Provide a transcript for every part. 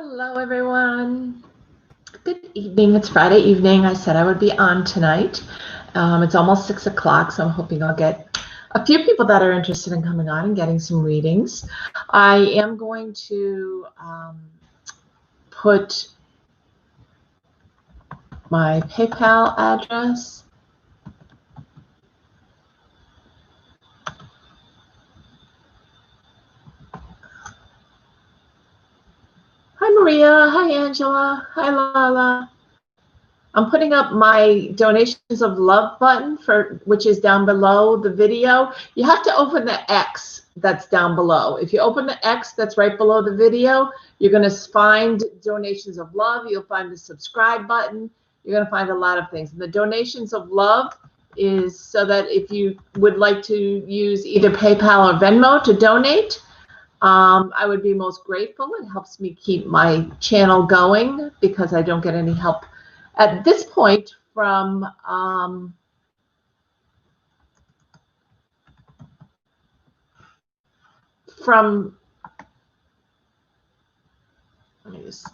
Hello, everyone. Good evening. It's Friday evening. I said I would be on tonight. It's almost 6 o'clock, so I'm hoping I'll get a few people that are interested in coming on and getting some readings. I am going to put my PayPal address. Hi, Maria. Hi, Angela. Hi, Lala. I'm putting up my donations of love button which is down below the video. You have to open the X that's down below. If you open the X that's right below the video, you're going to find donations of love. You'll find the subscribe button. You're going to find a lot of things. And the donations of love is so that if you would like to use either PayPal or Venmo to donate, I would be most grateful. It helps me keep my channel going because I don't get any help at this point from let me just,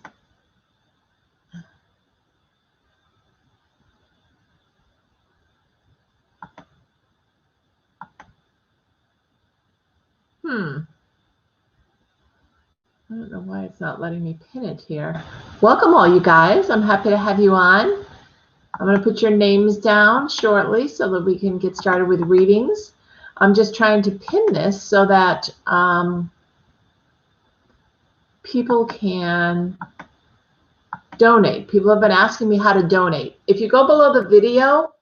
I don't know why it's not letting me pin it here. Welcome all you guys. I'm happy to have you on. I'm going to put your names down shortly so that we can get started with readings. I'm just trying to pin this so that people can donate. People have been asking me how to donate. If you go below the video,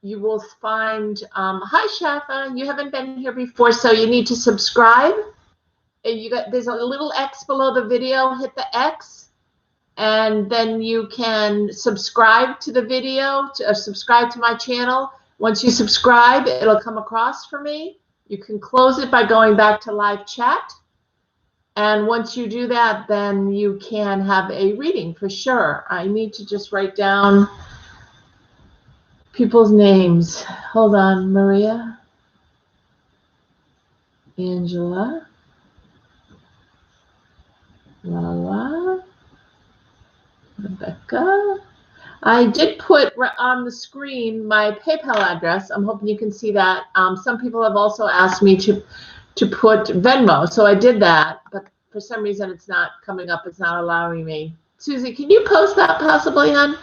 you will find, hi Shafa, you haven't been here before, so you need to subscribe. There's a little X below the video. Hit the X, and then you can subscribe to the video, subscribe to my channel. Once you subscribe, it'll come across for me. You can close it by going back to live chat. And once you do that, then you can have a reading for sure. I need to just write down people's names. Hold on, Maria, Angela, Lala, Rebecca. I did put on the screen my PayPal address. I'm hoping you can see that. Some people have also asked me to put Venmo, so I did that, but for some reason it's not coming up. It's not allowing me. Susie, can you post that possibly, hon?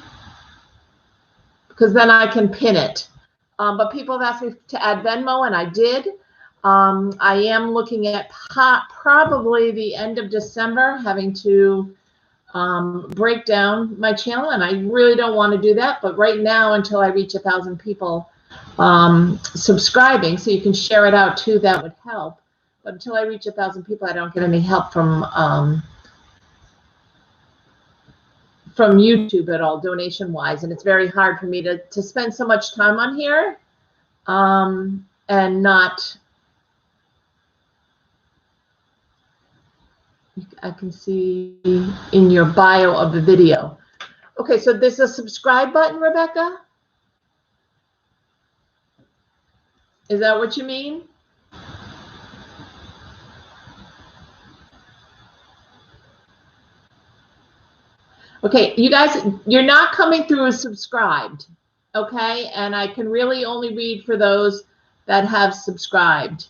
Because then I can pin it. But people have asked me to add Venmo, and I did. I am looking at probably the end of December having to break down my channel, and I really don't want to do that. But right now, until I reach 1,000 people subscribing, so you can share it out too, that would help. But until I reach 1,000 people, I don't get any help from YouTube at all, donation-wise, and it's very hard for me to spend so much time on here and not. I can see in your bio of the video. Okay, so there's a subscribe button, Rebecca? Is that what you mean? Okay, you guys, you're not coming through as subscribed, okay? And I can really only read for those that have subscribed.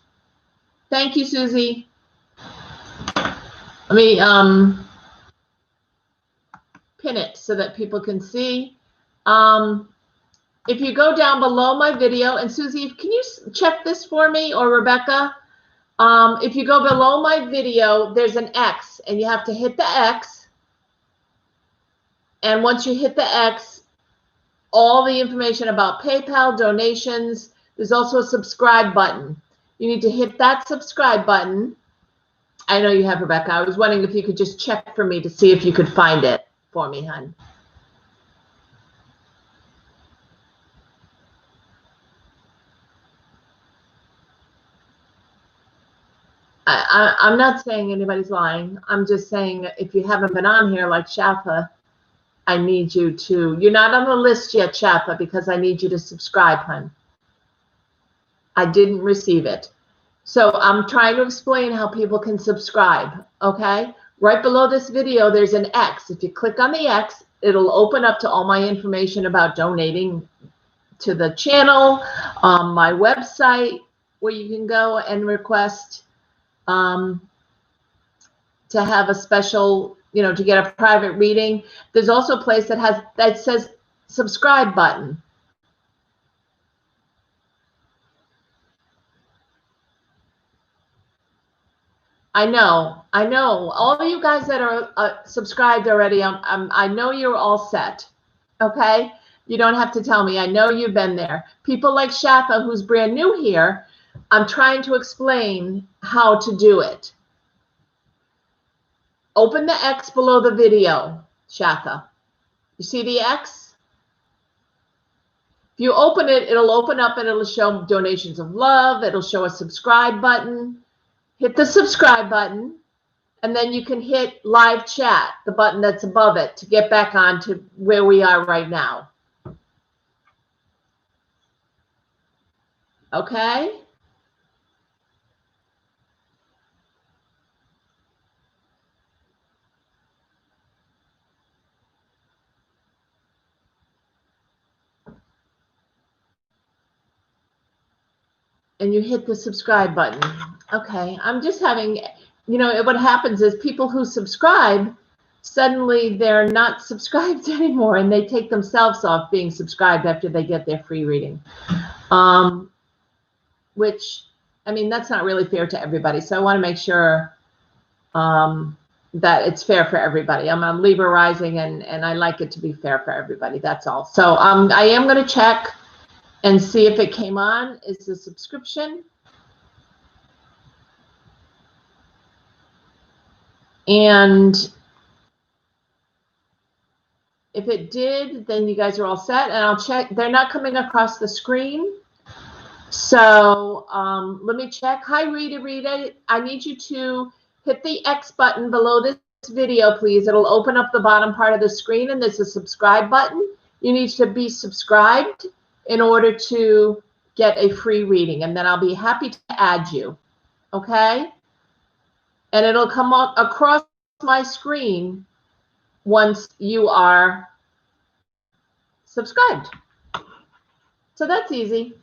Thank you, Susie. Let me pin it so that people can see. If you go down below my video, and Susie, can you check this for me, or Rebecca? If you go below my video, there's an X, and you have to hit the X. And once you hit the X, all the information about PayPal, donations, there's also a subscribe button. You need to hit that subscribe button. I know you have, Rebecca. I was wondering if you could just check for me to see if you could find it for me, hon. I'm not saying anybody's lying. I'm just saying if you haven't been on here like Shafa, I need you to. You're not on the list yet, Shafa, because I need you to subscribe, hon. I didn't receive it. So I'm trying to explain how people can subscribe, okay? Right below this video, there's an X. If you click on the X, it'll open up to all my information about donating to the channel, my website, where you can go and request to have a special, to get a private reading. There's also a place that says subscribe button. I know. All of you guys that are subscribed already, I know you're all set. Okay? You don't have to tell me. I know you've been there. People like Shatha, who's brand new here, I'm trying to explain how to do it. Open the X below the video, Shatha. You see the X? If you open it, it'll open up and it'll show donations of love. It'll show a subscribe button. Hit the subscribe button, and then you can hit live chat, the button that's above it, to get back on to where we are right now. Okay? And you hit the subscribe button. Okay, I'm just having, what happens is people who subscribe, suddenly they're not subscribed anymore, and they take themselves off being subscribed after they get their free reading. Which, that's not really fair to everybody. So I want to make sure that it's fair for everybody. I'm on Libra rising, and I like it to be fair for everybody. That's all. So I am going to check and see if it came on. Is the subscription? And if it did, then you guys are all set. And I'll check. They're not coming across the screen. So let me check. Hi, Rita. I need you to hit the X button below this video, please. It'll open up the bottom part of the screen, and there's a subscribe button. You need to be subscribed in order to get a free reading, and then I'll be happy to add you. Okay? And it'll come up across my screen once you are subscribed. So that's easy.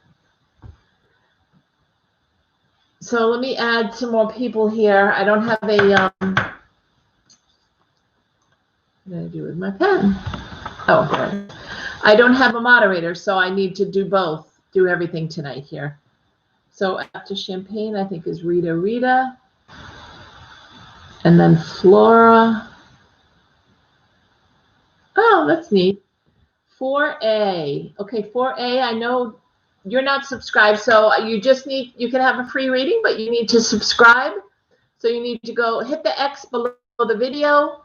So let me add some more people here. I don't have a, what did I do with my pen? Oh, good. I don't have a moderator, so I need to do both, do everything tonight here. So after Champagne, I think is Rita. And then Flora. Oh, that's neat. 4A. Okay, 4A, I know you're not subscribed, so you can have a free reading, but you need to subscribe. So you need to go hit the X below the video.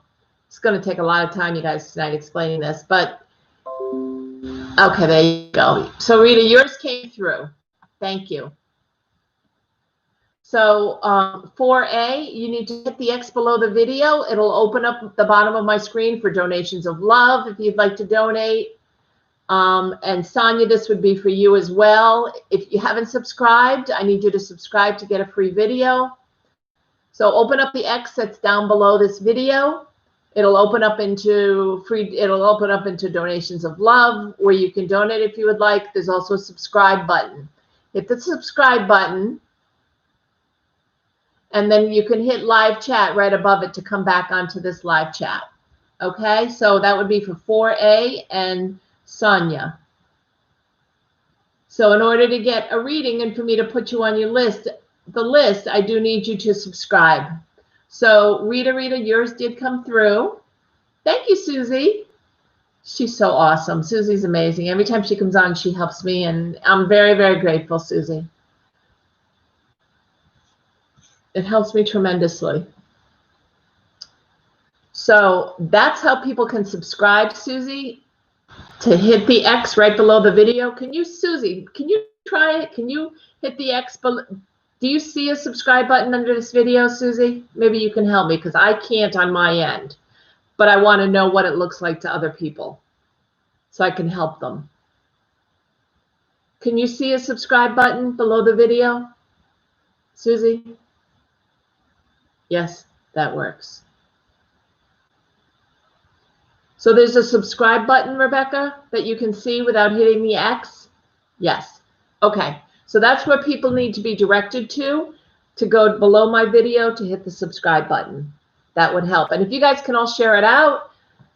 It's going to take a lot of time, you guys, tonight explaining this, but okay, there you go. So Rita, yours came through. Thank you. So 4A, you need to hit the X below the video. It'll open up the bottom of my screen for donations of love if you'd like to donate. And Sonia, this would be for you as well. If you haven't subscribed, I need you to subscribe to get a free video. So open up the X that's down below this video. It'll open up into donations of love, where you can donate if you would like. There's also a subscribe button. Hit the subscribe button, and then you can hit live chat right above it to come back onto this live chat. Okay, so that would be for 4A and Sonia. So in order to get a reading and for me to put you on your list, I do need you to subscribe. So Rita, yours did come through. Thank you, Susie. She's so awesome. Susie's amazing. Every time she comes on, she helps me, and I'm very, very grateful, Susie. It helps me tremendously. So that's how people can subscribe, Susie, to hit the X right below the video. Can you, Susie, can you try it? Can you hit the X below? Do you see a subscribe button under this video, Susie? Maybe you can help me, because I can't on my end. But I want to know what it looks like to other people so I can help them. Can you see a subscribe button below the video, Susie? Yes, that works. So there's a subscribe button, Rebecca, that you can see without hitting the X? Yes. Okay. So that's where people need to be directed to go below my video to hit the subscribe button. That would help. And if you guys can all share it out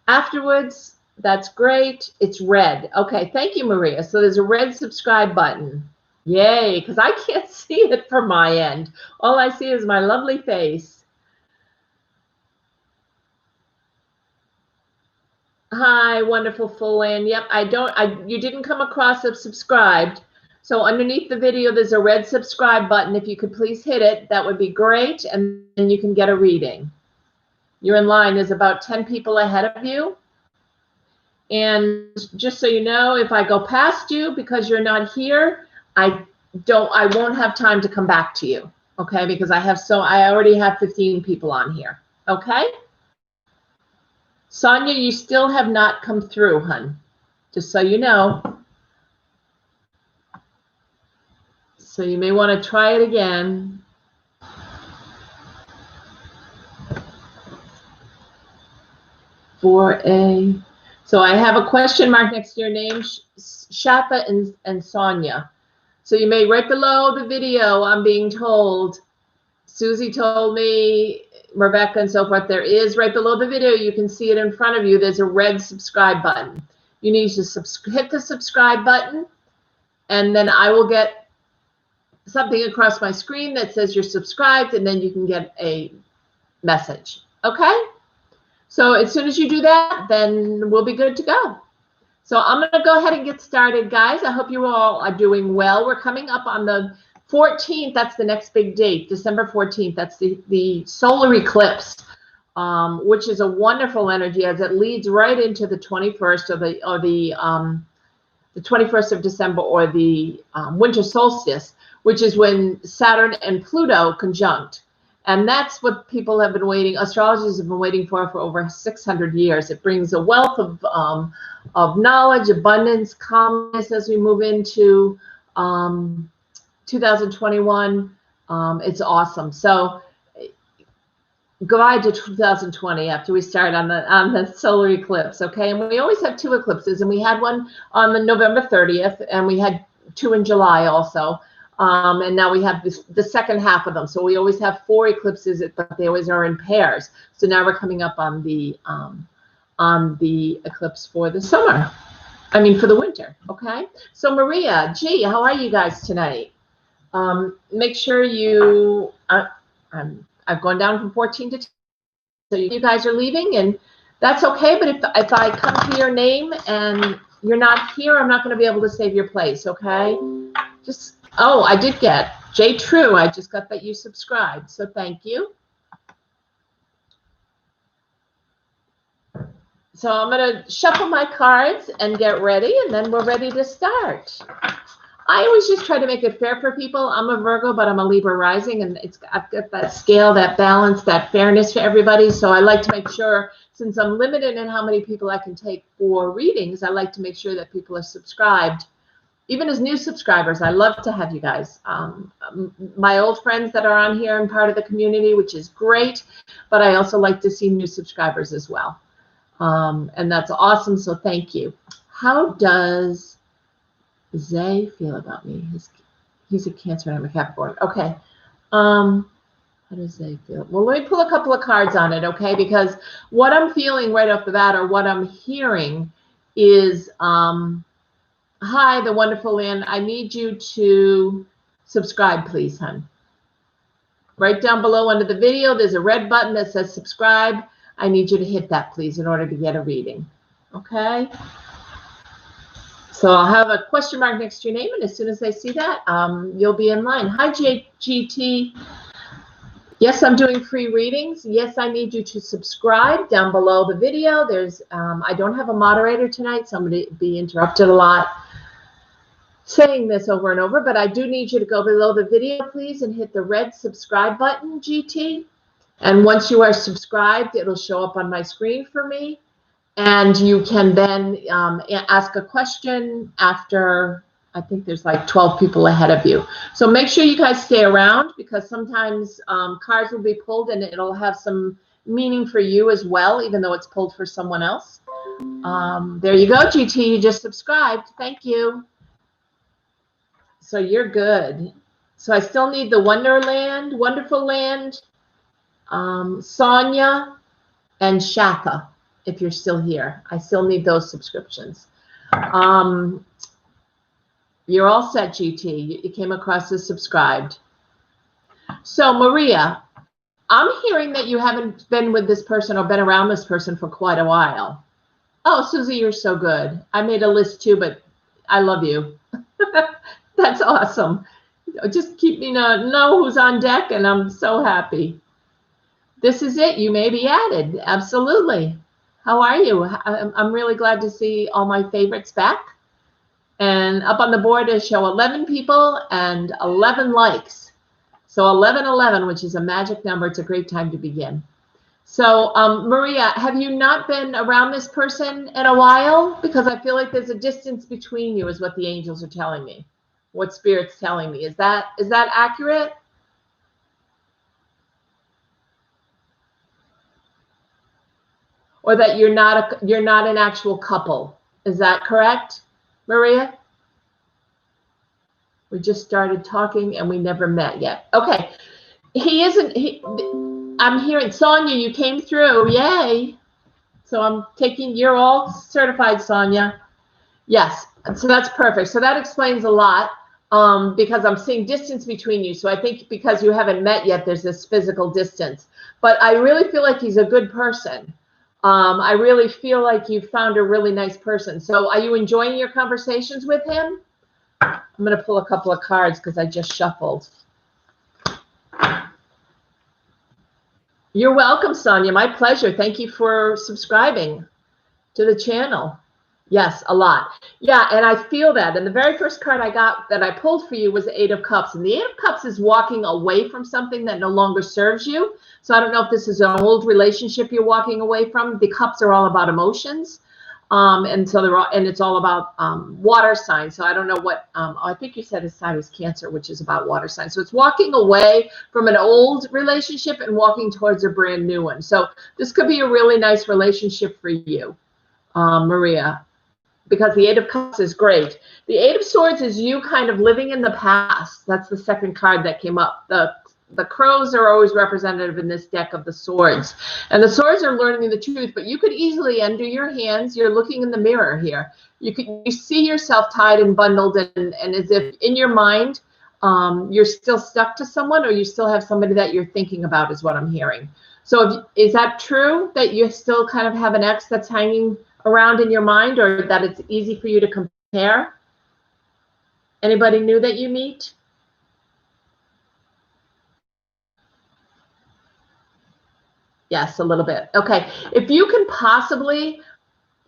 afterwards, that's great. It's red. Okay. Thank you, Maria. So there's a red subscribe button. Yay, because I can't see it from my end. All I see is my lovely face. Hi, wonderful Full-In. Yep, you didn't come across a subscribed. So underneath the video, there's a red subscribe button. If you could please hit it, that would be great. And then you can get a reading. You're in line. There's about 10 people ahead of you. And just so you know, if I go past you because you're not here, I won't have time to come back to you. Okay, because I already have 15 people on here. Okay? Sonia, you still have not come through, hun. Just so you know. So you may want to try it again. For a, so I have a question mark next to your name, Shapa and Sonia. So you may, right below the video, I'm being told, Susie told me, Rebecca and so forth, there is right below the video, you can see it in front of you, there's a red subscribe button. You need to hit the subscribe button, and then I will get something across my screen that says you're subscribed, and then you can get a message. Okay? So as soon as you do that, then we'll be good to go. So I'm going to go ahead and get started, guys. I hope you all are doing well. We're coming up on the 14th. That's the next big date, December 14th. That's the solar eclipse, which is a wonderful energy as it leads right into the 21st or the 21st of December, or the winter solstice, which is when Saturn and Pluto conjunct. And that's what people have been waiting, astrologers have been waiting for over 600 years. It brings a wealth of knowledge, abundance, calmness as we move into 2021. It's awesome. So goodbye to 2020 after we start on the solar eclipse, okay? And we always have two eclipses, and we had one on the November 30th, and we had two in July also. And now we have the second half of them. So we always have 4 eclipses, but they always are in pairs. So now we're coming up on the eclipse for the summer. I mean, for the winter, okay? So Maria, G, how are you guys tonight? Make sure you, I've gone down from 14 to 10. So you guys are leaving, and that's okay. But if I come to your name and you're not here, I'm not going to be able to save your place, okay? Just, oh, I did get J True. I just got that you subscribed, so thank you. So I'm going to shuffle my cards and get ready, and then we're ready to start. I always just try to make it fair for people. I'm a Virgo, but I'm a Libra rising, and I've got that scale, that balance, that fairness for everybody. So I like to make sure, since I'm limited in how many people I can take for readings, I like to make sure that people are subscribed. Even as new subscribers, I love to have you guys. My old friends that are on here and part of the community, which is great, but I also like to see new subscribers as well. And that's awesome, so thank you. How does Zay feel about me? He's a Cancer and I'm a Capricorn. Okay. How does Zay feel? Well, let me pull a couple of cards on it, okay? Because what I'm feeling right off the bat, or what I'm hearing, is hi, the wonderful Lynn. I need you to subscribe, please, hon. Right down below under the video, there's a red button that says subscribe. I need you to hit that, please, in order to get a reading. Okay? So I'll have a question mark next to your name, and as soon as I see that, you'll be in line. Hi, GT. Yes, I'm doing free readings. Yes, I need you to subscribe down below the video. There's, I don't have a moderator tonight, so I'm going to be interrupted a lot saying this over and over, but I do need you to go below the video, please, and hit the red subscribe button, GT. And once you are subscribed, it'll show up on my screen for me. And you can then ask a question after, I think there's like 12 people ahead of you. So make sure you guys stay around, because sometimes cards will be pulled and it'll have some meaning for you as well, even though it's pulled for someone else. There you go, GT. You just subscribed. Thank you. So you're good. So I still need the Wonderland, Wonderful Land, Sonia, and Shaka, if you're still here. I still need those subscriptions. You're all set, GT. You came across as subscribed. So Maria, I'm hearing that you haven't been with this person or been around this person for quite a while. Oh, Susie, you're so good. I made a list too, but I love you. That's awesome. Just keep me know who's on deck, and I'm so happy. This is it. You may be added. Absolutely. How are you? I'm really glad to see all my favorites back. And up on the board is show 11 people and 11 likes. So 1111, which is a magic number. It's a great time to begin. So Maria, have you not been around this person in a while? Because I feel like there's a distance between you is what the angels are telling me. What Spirit's telling me. Is that accurate? Or that you're not an actual couple. Is that correct, Maria? We just started talking and we never met yet. Okay. I'm hearing Sonia, you came through. Yay. So you're all certified, Sonia. Yes. So that's perfect. So that explains a lot because I'm seeing distance between you. So I think because you haven't met yet, there's this physical distance. But I really feel like he's a good person. I really feel like you found a really nice person. So are you enjoying your conversations with him? I'm going to pull a couple of cards because I just shuffled. You're welcome, Sonia. My pleasure. Thank you for subscribing to the channel. Yes, a lot. Yeah, and I feel that. And the very first card I got that I pulled for you was the Eight of Cups. And the Eight of Cups is walking away from something that no longer serves you. So I don't know if this is an old relationship you're walking away from. The cups are all about emotions. And so it's all about water signs. So I don't know what, I think you said his sign was Cancer, which is about water signs. So it's walking away from an old relationship and walking towards a brand new one. So this could be a really nice relationship for you, Maria, because the Eight of Cups is great. The Eight of Swords is you kind of living in the past. That's the second card that came up. The crows are always representative in this deck of the swords. And the swords are learning the truth, but you could easily undo your hands. You're looking in the mirror here. You see yourself tied and bundled and as if in your mind, you're still stuck to someone or you still have somebody that you're thinking about is what I'm hearing. So is that true that you still kind of have an ex that's hanging around in your mind or that it's easy for you to compare? Anybody new that you meet? Yes, a little bit. Okay. If you can possibly,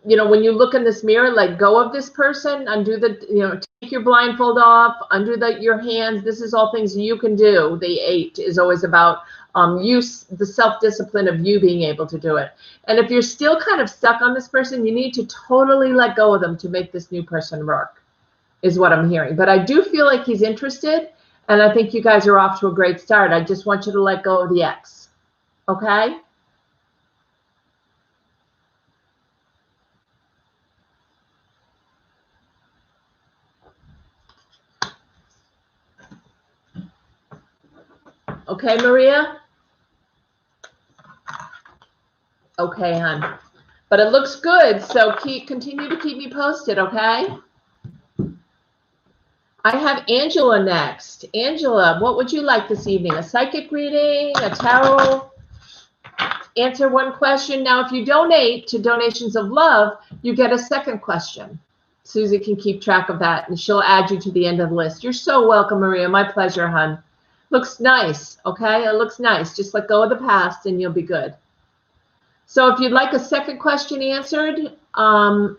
when you look in this mirror, let go of this person, undo take your blindfold off, undo your hands. This is all things you can do. The 8 is always about the self-discipline of you being able to do it. And if you're still kind of stuck on this person, you need to totally let go of them to make this new person work, is what I'm hearing. But I do feel like he's interested, and I think you guys are off to a great start. I just want you to let go of the ex. Okay? Okay, Maria? Okay, hon. But it looks good, so continue to keep me posted, okay? I have Angela next. Angela, what would you like this evening? A psychic reading, a tarot? Answer one question. Now, if you donate to Donations of Love, you get a second question. Susie can keep track of that, and she'll add you to the end of the list. You're so welcome, Maria. My pleasure, hon. Looks nice, okay? It looks nice. Just let go of the past, and you'll be good. So if you'd like a second question answered, I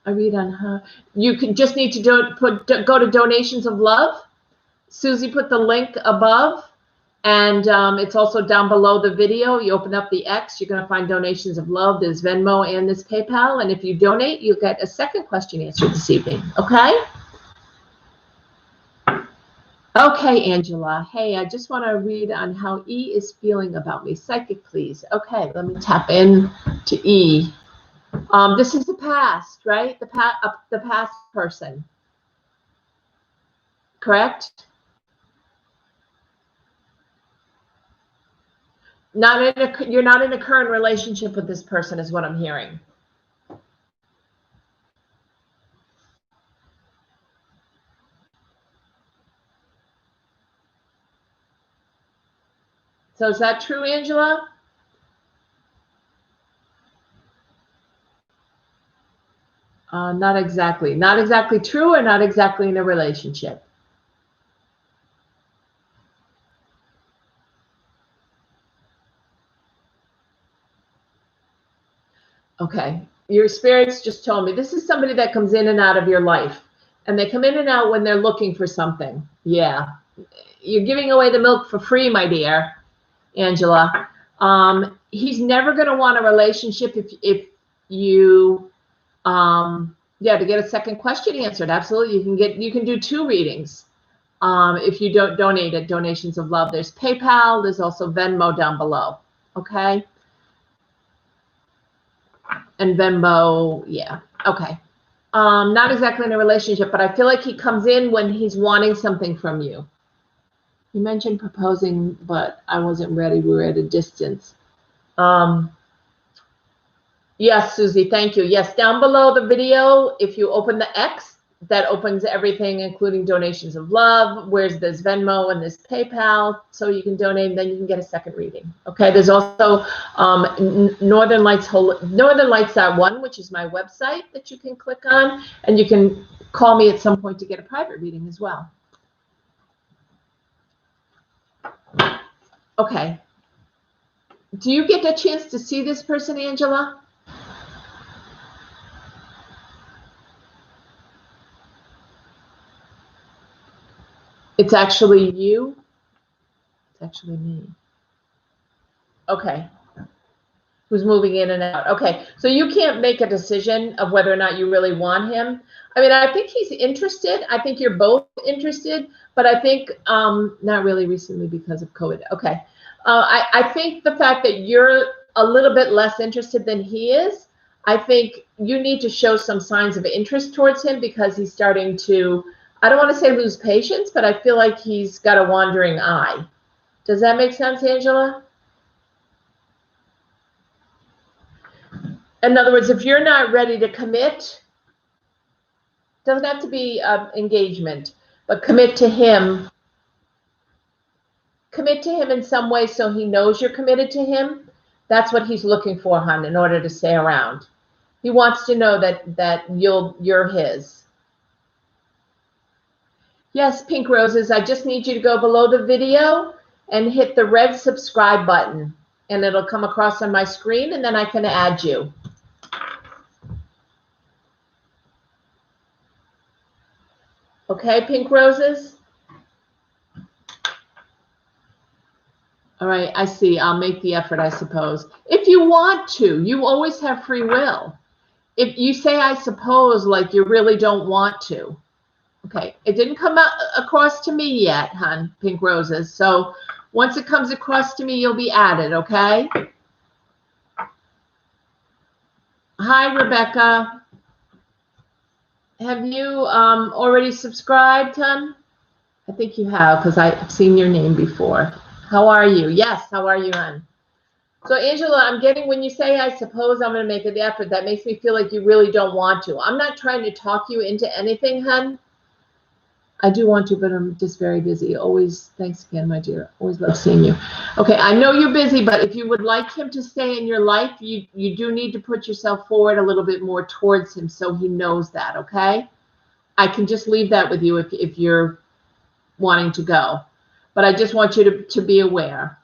read on her. You can just need to go to Donations of Love. Susie put the link above, and it's also down below the video. You open up the X, you're going to find Donations of Love. There's Venmo and this PayPal, and if you donate, you'll get a second question answered this evening, okay? Okay, Angela. Hey, I just want to read on how E is feeling about me. Psychic, please. Okay, let me tap in to E. This is the past, right? The past person, correct? You're not in a current relationship with this person, is what I'm hearing. So is that true, Angela? Not exactly. Not exactly true, or not exactly in a relationship? Okay. Your spirits just told me this is somebody that comes in and out of your life. And they come in and out when they're looking for something. Yeah. You're giving away the milk for free, my dear Angela. He's never going to want a relationship if you, yeah, to get a second question answered. Absolutely. You can do 2 readings. If you don't donate at Donations of Love, there's PayPal. There's also Venmo down below. Okay. And Venmo, yeah. Okay. Not exactly in a relationship, but I feel like he comes in when he's wanting something from you. You mentioned proposing, but I wasn't ready. We were at a distance. Yes, Susie, thank you. Yes, down below the video, if you open the X, that opens everything, including Donations of Love, where's there's Venmo and there's PayPal, so you can donate, and then you can get a second reading. Okay, there's also Northern Lights 1, which is my website that you can click on, and you can call me at some point to get a private reading as well. Okay. Do you get a chance to see this person, Angela? It's actually you? It's actually me. Okay. Who's moving in and out. Okay. So you can't make a decision of whether or not you really want him. I mean, I think he's interested. I think you're both interested, but I think not really recently because of COVID. Okay. I think the fact that you're a little bit less interested than he is, I think you need to show some signs of interest towards him, because he's starting to, I don't want to say lose patience, but I feel like he's got a wandering eye. Does that make sense, Angela? In other words, if you're not ready to commit, doesn't have to be engagement, but commit to him in some way so he knows you're committed to him. That's what he's looking for, hon, in order to stay around. He wants to know that you're his. Yes, Pink Roses, I just need you to go below the video and hit the red subscribe button, and it'll come across on my screen, and then I can add you. Okay, Pink Roses? All right, I see. I'll make the effort, I suppose. If you want to, you always have free will. If you say, I suppose, like you really don't want to. Okay, it didn't come across to me yet, hon, Pink Roses. So once it comes across to me, you'll be added, okay? Hi, Rebecca. Have you already subscribed, hon? I think you have, because I've seen your name before. How are you? Yes, how are you, hon? So, Angela, I'm getting, when you say, I suppose I'm going to make the effort, that makes me feel like you really don't want to. I'm not trying to talk you into anything, hon. I do want to, but I'm just very busy. Always, thanks again, my dear. Always love seeing you. Okay, I know you're busy, but if you would like him to stay in your life, you do need to put yourself forward a little bit more towards him so he knows that, okay? I can just leave that with you if you're wanting to go. But I just want you to be aware.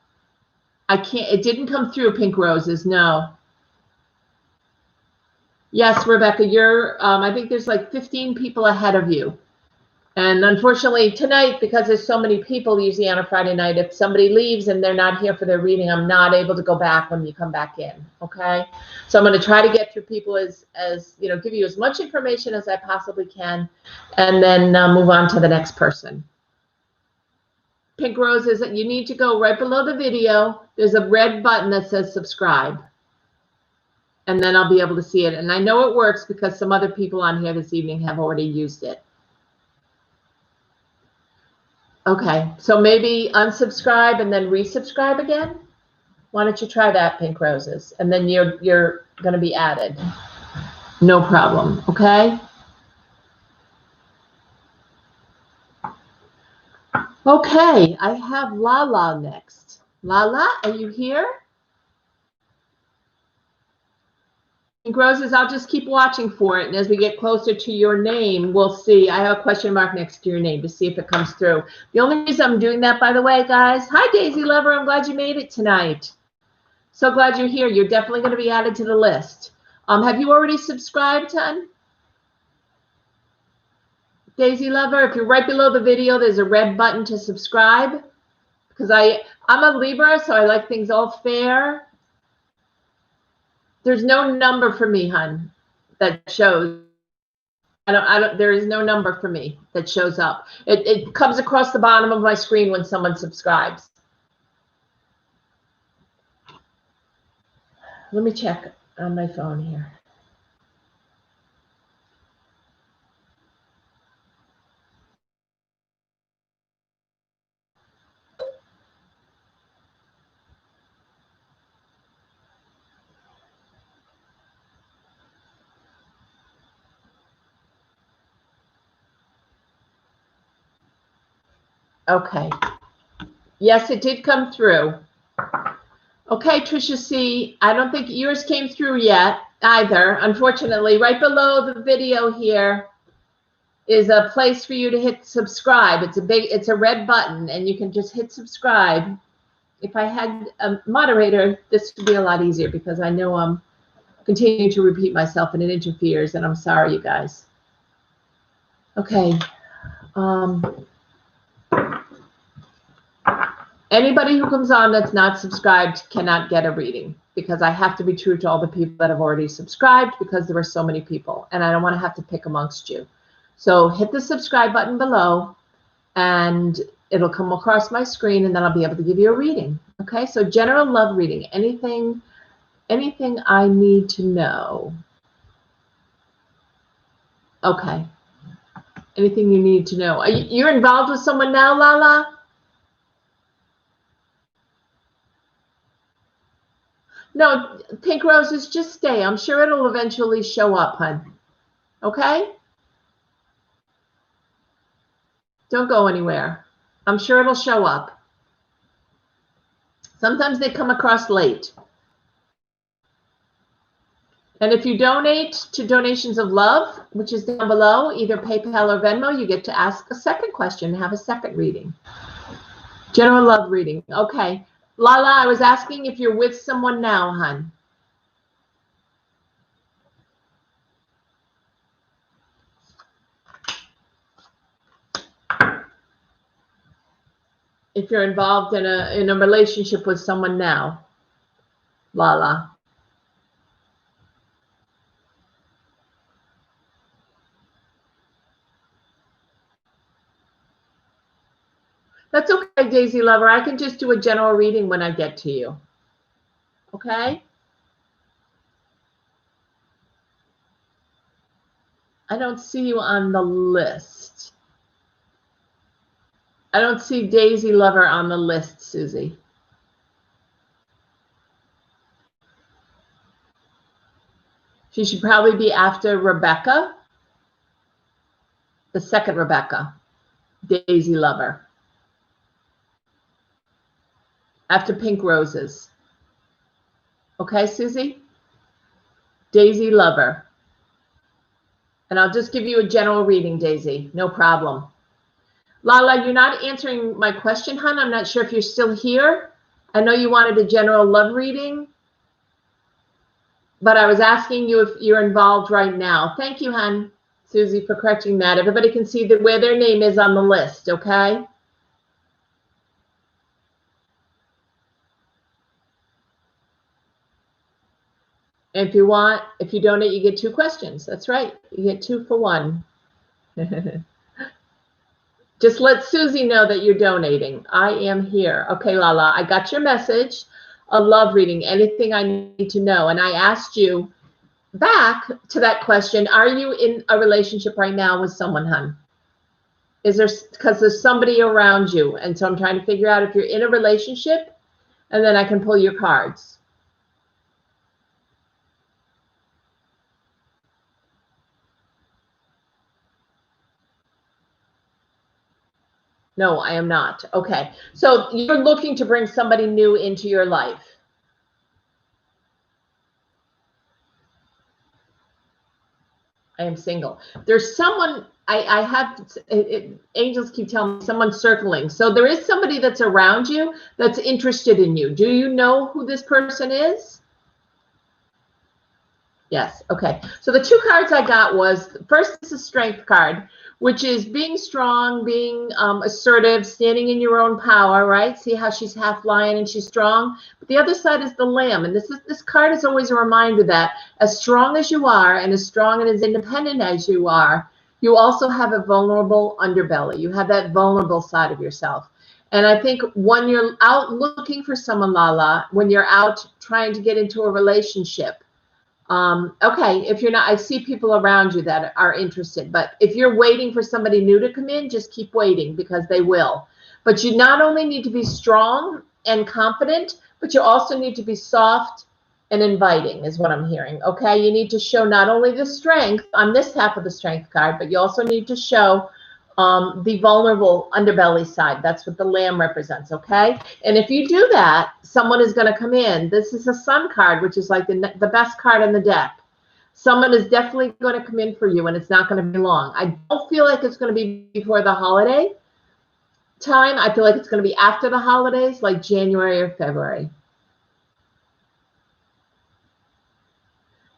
I can't, it didn't come through, Pink Roses, no. Yes, Rebecca, you're, I think there's like 15 people ahead of you. And unfortunately tonight, because there's so many people usually on a Friday night, if somebody leaves and they're not here for their reading, I'm not able to go back when you come back in, okay? So I'm going to try to get through people as you know, give you as much information as I possibly can, and then move on to the next person. Pink Roses, you need to go right below the video. There's a red button that says subscribe. and then I'll be able to see it. And I know it works because some other people on here this evening have already used it. Okay, so maybe unsubscribe and then resubscribe again. Why don't you try that, Pink Roses? And then you're going to be added. No problem, okay? Okay, I have Lala next. Lala, are you here? Pink Roses, I'll just keep watching for it. And as we get closer to your name, we'll see. I have a question mark next to your name to see if it comes through. The only reason I'm doing that, by the way, guys, hi, Daisy Lover. I'm glad you made it tonight. So glad you're here. You're definitely going to be added to the list. Have you already subscribed, hon? Daisy Lover, if you're right below the video, there's a red button to subscribe. Because I'm a Libra, so I like things all fair. There's no number for me, hon, that shows. There is no number for me that shows up. It comes across the bottom of my screen when someone subscribes. Let me check on my phone here. Okay. Yes, it did come through. Okay, Trisha C., I don't think yours came through yet either. Unfortunately, right below the video here is a place for you to hit subscribe. It's a red button, and you can just hit subscribe. If I had a moderator, this would be a lot easier because I know I'm continuing to repeat myself and it interferes, and I'm sorry, you guys. Okay. Anybody who comes on that's not subscribed cannot get a reading because I have to be true to all the people that have already subscribed because there are so many people and I don't want to have to pick amongst you. So hit the subscribe button below and it'll come across my screen and then I'll be able to give you a reading. Okay, so general love reading, anything I need to know. Okay, anything you need to know. You're involved with someone now, Lala? No, Pink Roses, just stay. I'm sure it'll eventually show up, hon. Okay? Don't go anywhere. I'm sure it'll show up. Sometimes they come across late. And if you donate to Donations of Love, which is down below, either PayPal or Venmo, you get to ask a second question, have a second reading. General love reading. Okay. Lala, I was asking if you're with someone now, hon. If you're involved in a relationship with someone now, Lala. That's okay, Daisy Lover. I can just do a general reading when I get to you. Okay? I don't see you on the list. I don't see Daisy Lover on the list, Susie. She should probably be after Rebecca, the second Rebecca, Daisy Lover. After Pink Roses. Okay, Susie? Daisy Lover. And I'll just give you a general reading, Daisy. No problem. Lala, you're not answering my question, hon. I'm not sure if you're still here. I know you wanted a general love reading, but I was asking you if you're involved right now. Thank you, hon, Susie, for correcting that. Everybody can see that where their name is on the list, okay? And if you donate, you get 2 questions. That's right. You get 2 for 1. Just let Susie know that you're donating. I am here. Okay, Lala, I got your message. a love reading, anything I need to know. And I asked you back to that question, are you in a relationship right now with someone, hun? Is there, because there's somebody around you. And so I'm trying to figure out if you're in a relationship, and then I can pull your cards. No, I am not. Okay. So you're looking to bring somebody new into your life. I am single. There's someone, I have, angels keep telling me someone's circling. So there is somebody that's around you that's interested in you. Do you know who this person is? Yes. Okay. So the two cards I got was, first is a strength card, which is being strong, being assertive, standing in your own power, right? See how she's half lion and she's strong. But the other side is the lamb. And this card is always a reminder that as strong as you are and as strong and as independent as you are, you also have a vulnerable underbelly. You have that vulnerable side of yourself. And I think when you're out looking for someone, Lala, when you're out trying to get into a relationship, okay, if you're not, I see people around you that are interested, but if you're waiting for somebody new to come in, just keep waiting, because they will. But you not only need to be strong and confident, but you also need to be soft and inviting, is what I'm hearing. Okay, you need to show not only the strength on this half of the strength card, but you also need to show the vulnerable underbelly side. That's what the lamb represents. Okay, and if you do that, someone is going to come in. This is a sun card, which is like the best card in the deck. Someone is definitely going to come in for you, and it's not going to be long. I don't feel like it's going to be before the holiday time. I feel like it's going to be after the holidays, like January or February.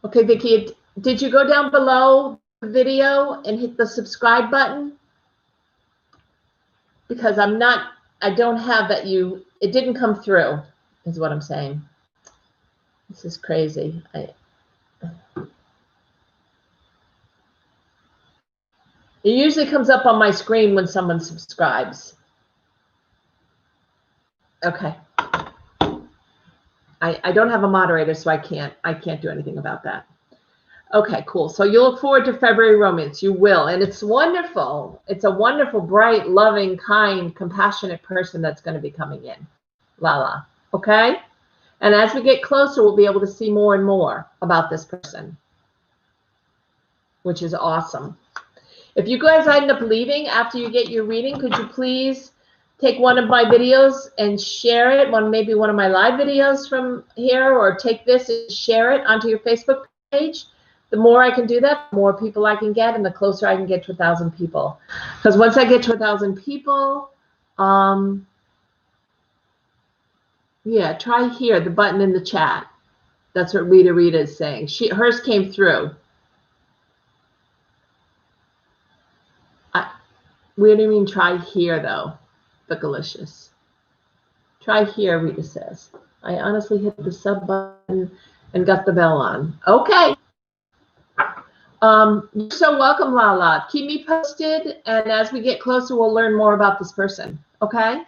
Okay, Vicki, did you go down below the video and hit the subscribe button? Because I don't have that it didn't come through, is what I'm saying. This is crazy. It usually comes up on my screen when someone subscribes. Okay. I don't have a moderator, so I can't do anything about that. Okay, cool. So you look forward to February romance. You will. And it's wonderful. It's a wonderful, bright, loving, kind, compassionate person that's going to be coming in. Lala. Okay? And as we get closer, we'll be able to see more and more about this person, which is awesome. If you guys end up leaving after you get your reading, could you please take one of my videos and share it, maybe one of my live videos from here, or take this and share it onto your Facebook page? The more I can do that, the more people I can get, and the closer I can get to 1,000 people. Because once I get to 1,000 people, yeah, try here, the button in the chat. That's what Rita is saying. Hers came through. What do you mean try here, though, Vicalicious? Try here, Rita says. I honestly hit the sub button and got the bell on. Okay. You're so welcome, Lala. Keep me posted, and as we get closer, we'll learn more about this person. Okay?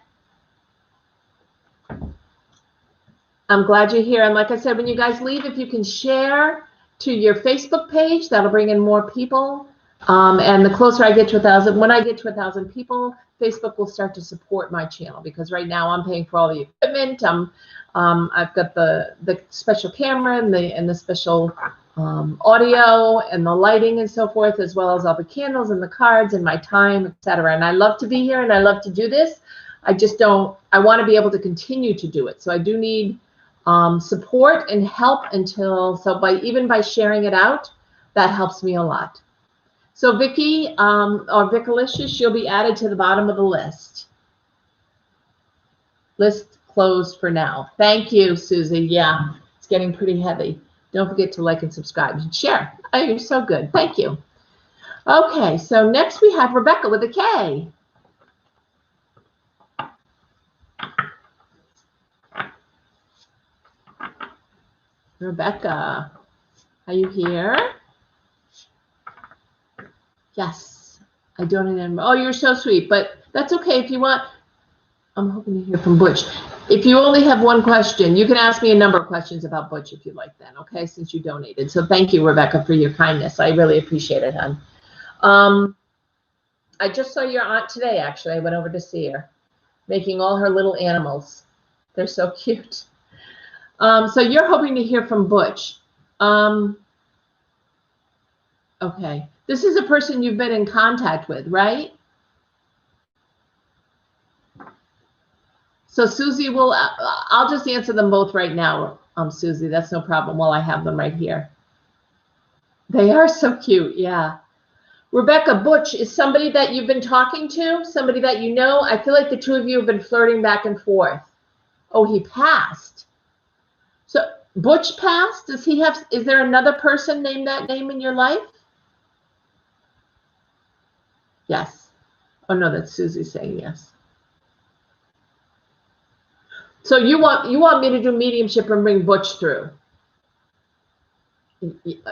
I'm glad you're here. And like I said, when you guys leave, if you can share to your Facebook page, that'll bring in more people. And the closer I get to 1,000, when I get to 1,000 people, Facebook will start to support my channel, because right now I'm paying for all the equipment. I've got the special camera and the special audio and the lighting and so forth, as well as all the candles and the cards and my time, etc. And I love to be here and I love to do this. I want to be able to continue to do it. So I do need support and help even by sharing it out, that helps me a lot. So Vicki, or Vicalicious, you'll be added to the bottom of the list. List closed for now. Thank you, Susie. Yeah, it's getting pretty heavy. Don't forget to like and subscribe and share. Oh, you're so good. Thank you. Okay, so next we have Rebecca with a K. Rebecca, are you here? Yes, I don't remember. Oh, you're so sweet, but that's okay if you want. I'm hoping to hear from Butch. If you only have one question, you can ask me a number of questions about Butch if you'd like then, okay, since you donated. So thank you, Rebecca, for your kindness. I really appreciate it, hon. I just saw your aunt today, actually. I went over to see her, making all her little animals. They're so cute. So you're hoping to hear from Butch. Okay. This is a person you've been in contact with, right? So Susie will, I'll just answer them both right now, Susie. That's no problem while I have them right here. They are so cute, yeah. Rebecca, Butch is somebody that you've been talking to, somebody that you know. I feel like the two of you have been flirting back and forth. Oh, he passed. So Butch passed? Does he have, is there another person named that name in your life? Yes. Oh no, that's Susie saying yes. So you want me to do mediumship and bring Butch through?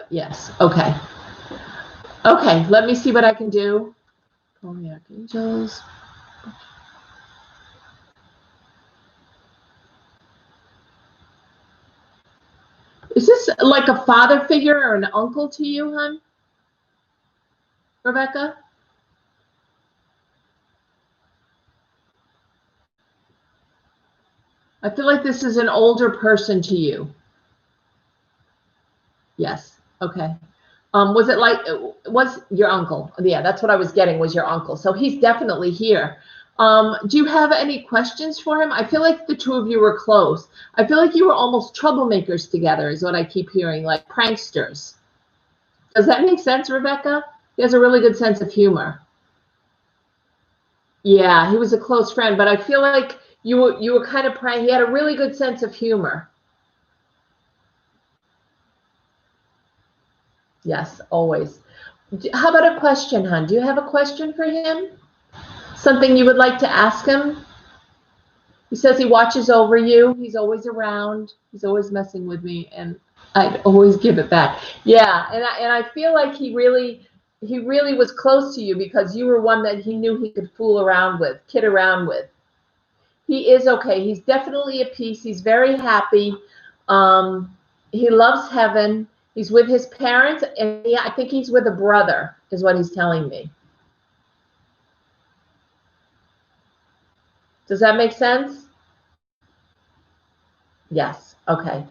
Yes. Okay. Okay, let me see what I can do. Call me archangels. Is this like a father figure or an uncle to you, hon? Rebecca? I feel like this is an older person to you. Yes. Okay. Was it like, was your uncle? Yeah, that's what I was getting, was your uncle. So he's definitely here. Do you have any questions for him? I feel like the two of you were close. I feel like you were almost troublemakers together is what I keep hearing, like pranksters. Does that make sense, Rebecca? He has a really good sense of humor. Yeah, he was a close friend, but I feel like you were kind of prank. He had a really good sense of humor. Yes, always. How about a question, hon? Do you have a question for him? Something you would like to ask him? He says he watches over you. He's always around. He's always messing with me, and I'd always give it back. Yeah, and I feel like he really was close to you because you were one that he knew he could fool around with, kid around with. He is okay. He's definitely at peace. He's very happy. He loves heaven. He's with his parents, and I think he's with a brother, is what he's telling me. Does that make sense? Yes. Okay.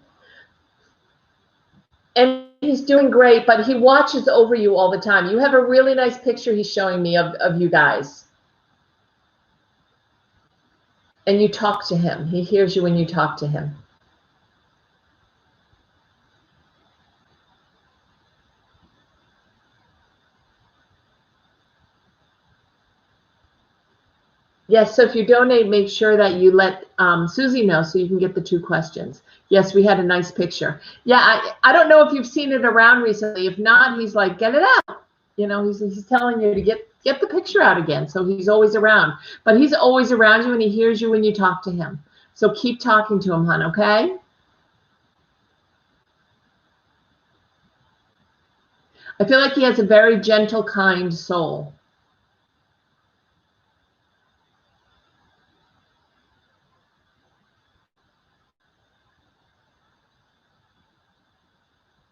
And he's doing great, but he watches over you all the time. You have a really nice picture he's showing me of you guys. And you talk to him. He hears you when you talk to him. Yes, so if you donate, make sure that you let Susie know so you can get the two questions. Yes, we had a nice picture. Yeah, I don't know if you've seen it around recently. If not, he's like, get it out. You know, he's telling you to get the picture out again. So he's always around. But he's always around you and he hears you when you talk to him. So keep talking to him, hon, okay? I feel like he has a very gentle, kind soul.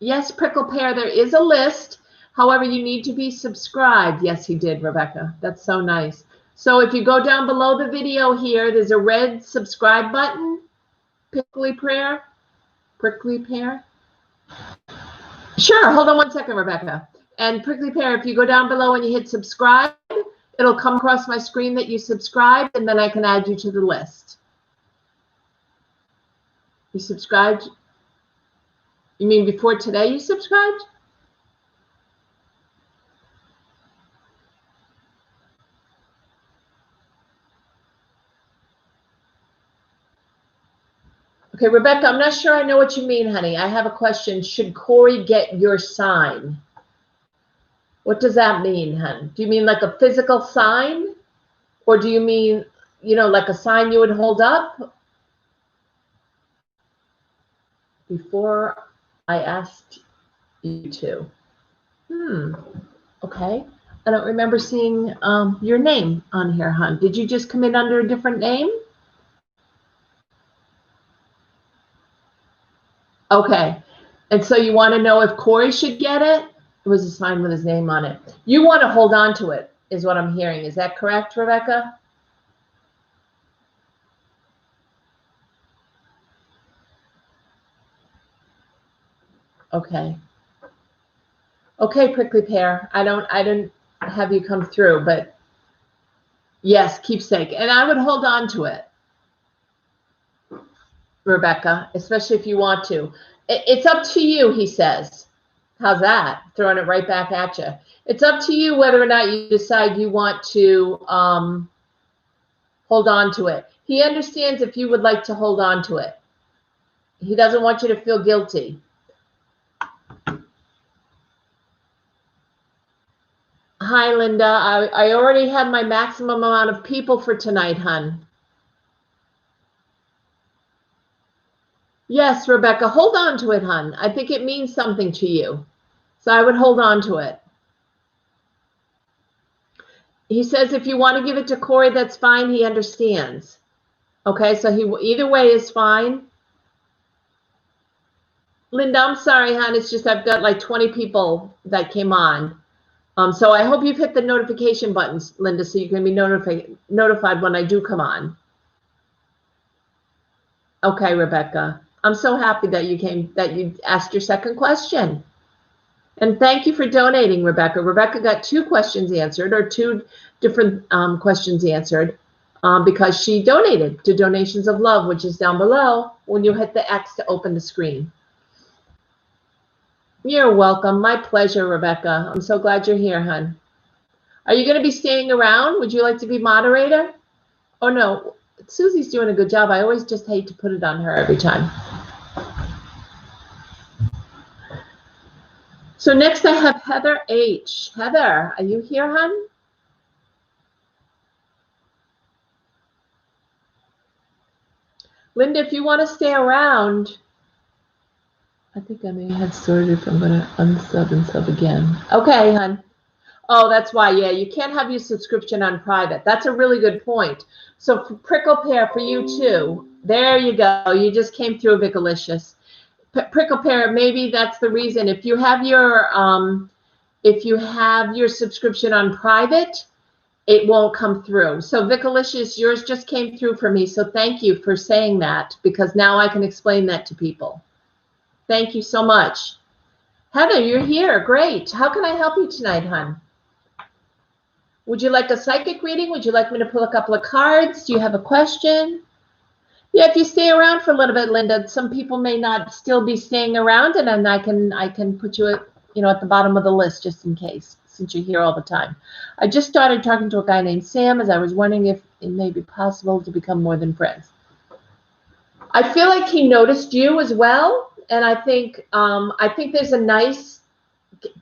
Yes, Prickle Pear, there is a list. However, you need to be subscribed. Yes, he did, Rebecca. That's so nice. So if you go down below the video here, there's a red subscribe button. Prickly Pear. Prickly Pear. Sure, hold on one second, Rebecca. And Prickly Pear, if you go down below and you hit subscribe, it'll come across my screen that you subscribed, and then I can add you to the list. You subscribed? You mean before today you subscribed? Okay, Rebecca, I'm not sure I know what you mean, honey. I have a question. Should Corey get your sign? What does that mean, hon? Do you mean like a physical sign? Or do you mean, you know, like a sign you would hold up? Before I asked you to. Okay. I don't remember seeing your name on here, hon. Did you just come in under a different name? Okay. And so you want to know if Corey should get it? It was a sign with his name on it. You want to hold on to it, is what I'm hearing. Is that correct, Rebecca? Okay. Okay, prickly pear. I didn't have you come through, but yes, keepsake. And I would hold on to it, Rebecca, especially if you want to. It's up to you, he says. How's that? Throwing it right back at you. It's up to you whether or not you decide you want to hold on to it. He understands if you would like to hold on to it. He doesn't want you to feel guilty. Hi, Linda. I already have my maximum amount of people for tonight, hun. Yes, Rebecca, hold on to it, hun. I think it means something to you. So I would hold on to it. He says if you want to give it to Corey, that's fine. He understands. Okay, so either way is fine. Linda, I'm sorry, hon. It's just I've got like 20 people that came on. So I hope you've hit the notification buttons, Linda, so you can be notified when I do come on. Okay, Rebecca. I'm so happy that you asked your second question. And thank you for donating, Rebecca. Rebecca got 2 questions answered, or 2 different questions answered, because she donated to Donations of Love, which is down below when you hit the X to open the screen. You're welcome. My pleasure, Rebecca. I'm so glad you're here, hon. Are you going to be staying around? Would you like to be moderator? Oh, no. Susie's doing a good job. I always just hate to put it on her every time. So next I have Heather H. Heather, are you here, hon? Linda, if you want to stay around, I think I may have sorted if I'm going to unsub and sub again. Okay, hon. Oh, that's why. Yeah, you can't have your subscription on private. That's a really good point. So for Prickle Pear, for you too. There you go. You just came through, Vicalicious. Prickle Pear, maybe that's the reason. If you have your subscription on private, it won't come through. So Vicalicious, yours just came through for me. So thank you for saying that, because now I can explain that to people. Thank you so much. Heather, you're here. Great. How can I help you tonight, hon? Would you like a psychic reading? Would you like me to pull a couple of cards? Do you have a question? Yeah, if you stay around for a little bit, Linda, some people may not still be staying around, and then I can put you at the bottom of the list just in case, since you're here all the time. I just started talking to a guy named Sam, as I was wondering if it may be possible to become more than friends. I feel like he noticed you as well, and I think there's a nice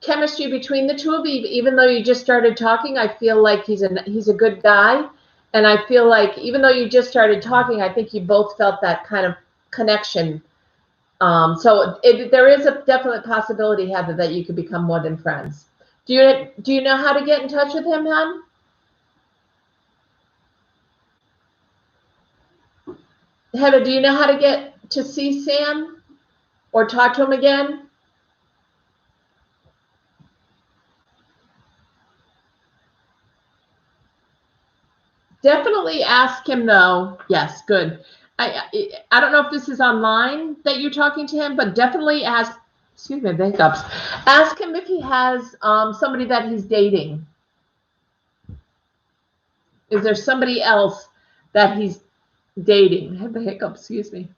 chemistry between the two of you. Even though you just started talking, I feel like he's a good guy, and I feel like even though you just started talking, I think you both felt that kind of connection. So there is a definite possibility, Heather, that you could become more than friends. Do you know how to get in touch with him, hon? Heather, do you know how to get to see Sam or talk to him again? Definitely ask him, though. Yes, good. I don't know if this is online that you're talking to him, but definitely ask. Excuse me, hiccups. Ask him if he has somebody that he's dating. Is there somebody else that he's dating? I had the hiccups. Excuse me,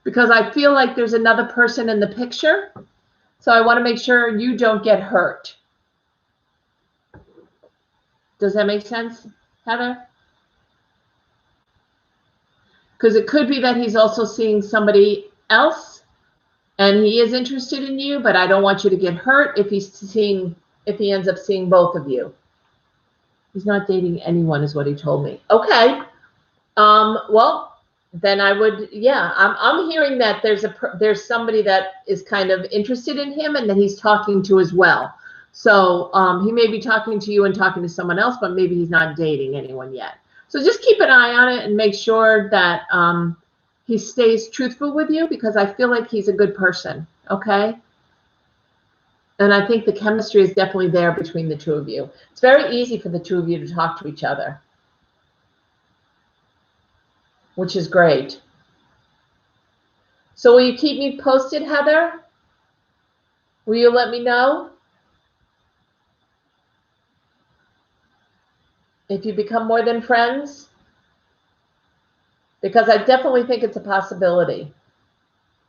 because I feel like there's another person in the picture, so I want to make sure you don't get hurt. Does that make sense, Heather? Because it could be that he's also seeing somebody else and he is interested in you, but I don't want you to get hurt if he ends up seeing both of you. He's not dating anyone, is what he told me. Okay. Well, then I would, yeah, I'm hearing that there's somebody that is kind of interested in him and that he's talking to as well. So he may be talking to you and talking to someone else, but maybe he's not dating anyone yet. So just keep an eye on it and make sure that he stays truthful with you, because I feel like he's a good person, okay? And I think the chemistry is definitely there between the two of you. It's very easy for the two of you to talk to each other, which is great. So will you keep me posted, Heather? Will you let me know if you become more than friends? Because I definitely think it's a possibility.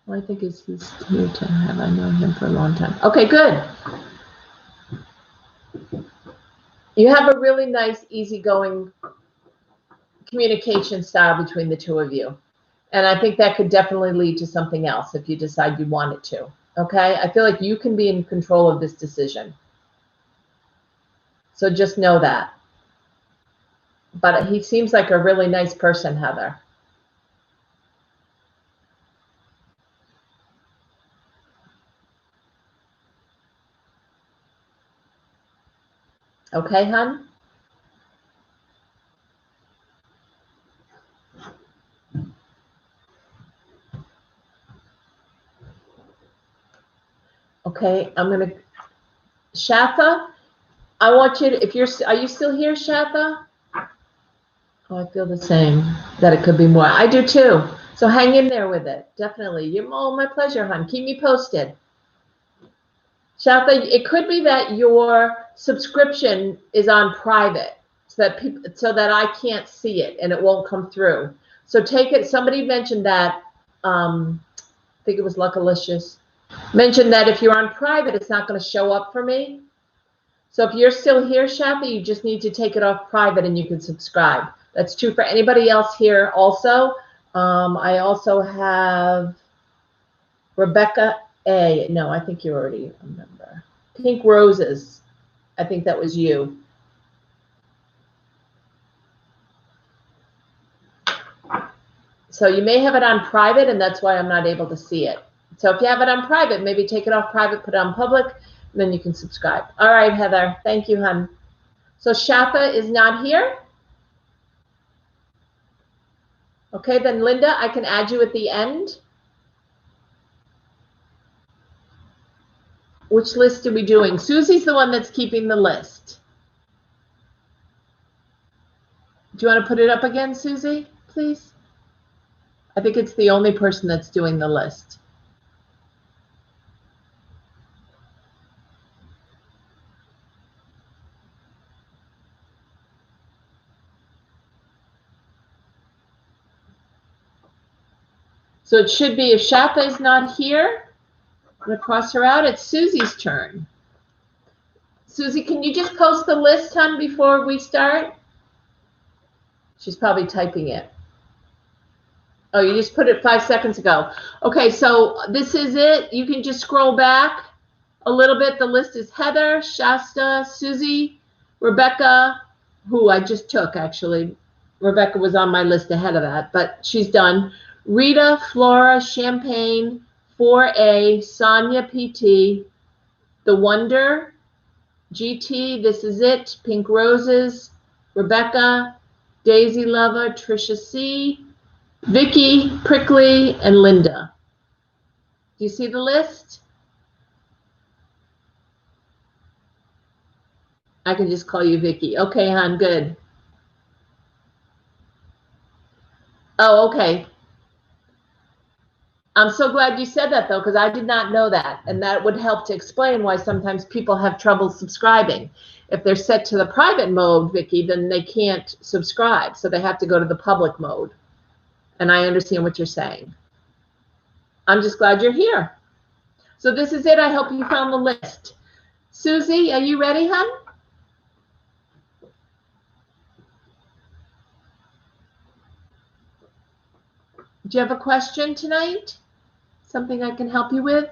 Well, I think he's here to have. I know him for a long time. Okay, good. You have a really nice, easygoing communication style between the two of you. And I think that could definitely lead to something else if you decide you want it to. Okay? I feel like you can be in control of this decision. So just know that. But he seems like a really nice person, Heather. Okay, hon? Okay, I'm going to... Shatha, I want you to... If you're... Are you still here, Shatha? Oh, I feel the same, that it could be more. I do too. So hang in there with it. Definitely. You're... Oh, my pleasure, hon. Keep me posted. Shatha, it could be that your subscription is on private, so that I can't see it and it won't come through. So take it. Somebody mentioned that. I think it was Luckalicious. Mentioned that if you're on private, it's not going to show up for me. So if you're still here, Shatha, you just need to take it off private and you can subscribe. That's true for anybody else here also. I also have Rebecca A. No, I think you already remember. Pink Roses. I think that was you. So you may have it on private, and that's why I'm not able to see it. So if you have it on private, maybe take it off private, put it on public, and then you can subscribe. All right, Heather. Thank you, hon. So Shatha is not here. Okay, then Linda, I can add you at the end. Which list are we doing? Susie's the one that's keeping the list. Do you want to put it up again, Susie, please? I think it's the only person that's doing the list. So it should be, if Shatha is not here, I'm going to cross her out. It's Susie's turn. Susie, can you just post the list, hon, before we start? She's probably typing it. Oh, you just put it 5 seconds ago. Okay, so this is it. You can just scroll back a little bit. The list is Heather, Shasta, Susie, Rebecca, who I just took, actually. Rebecca was on my list ahead of that, but she's done. Rita, Flora, Champagne, 4A, Sonia, PT, The Wonder, GT, This Is It, Pink Roses, Rebecca, Daisy Lover, Trisha C, Vicky, Prickly, and Linda. Do you see the list? I can just call you Vicky. Okay, hon, good. Oh, okay. I'm so glad you said that, though, because I did not know that. And that would help to explain why sometimes people have trouble subscribing. If they're set to the private mode, Vicky, then they can't subscribe. So they have to go to the public mode. And I understand what you're saying. I'm just glad you're here. So this is it. I hope you found the list. Susie, are you ready, hon? Do you have a question tonight? Something I can help you with?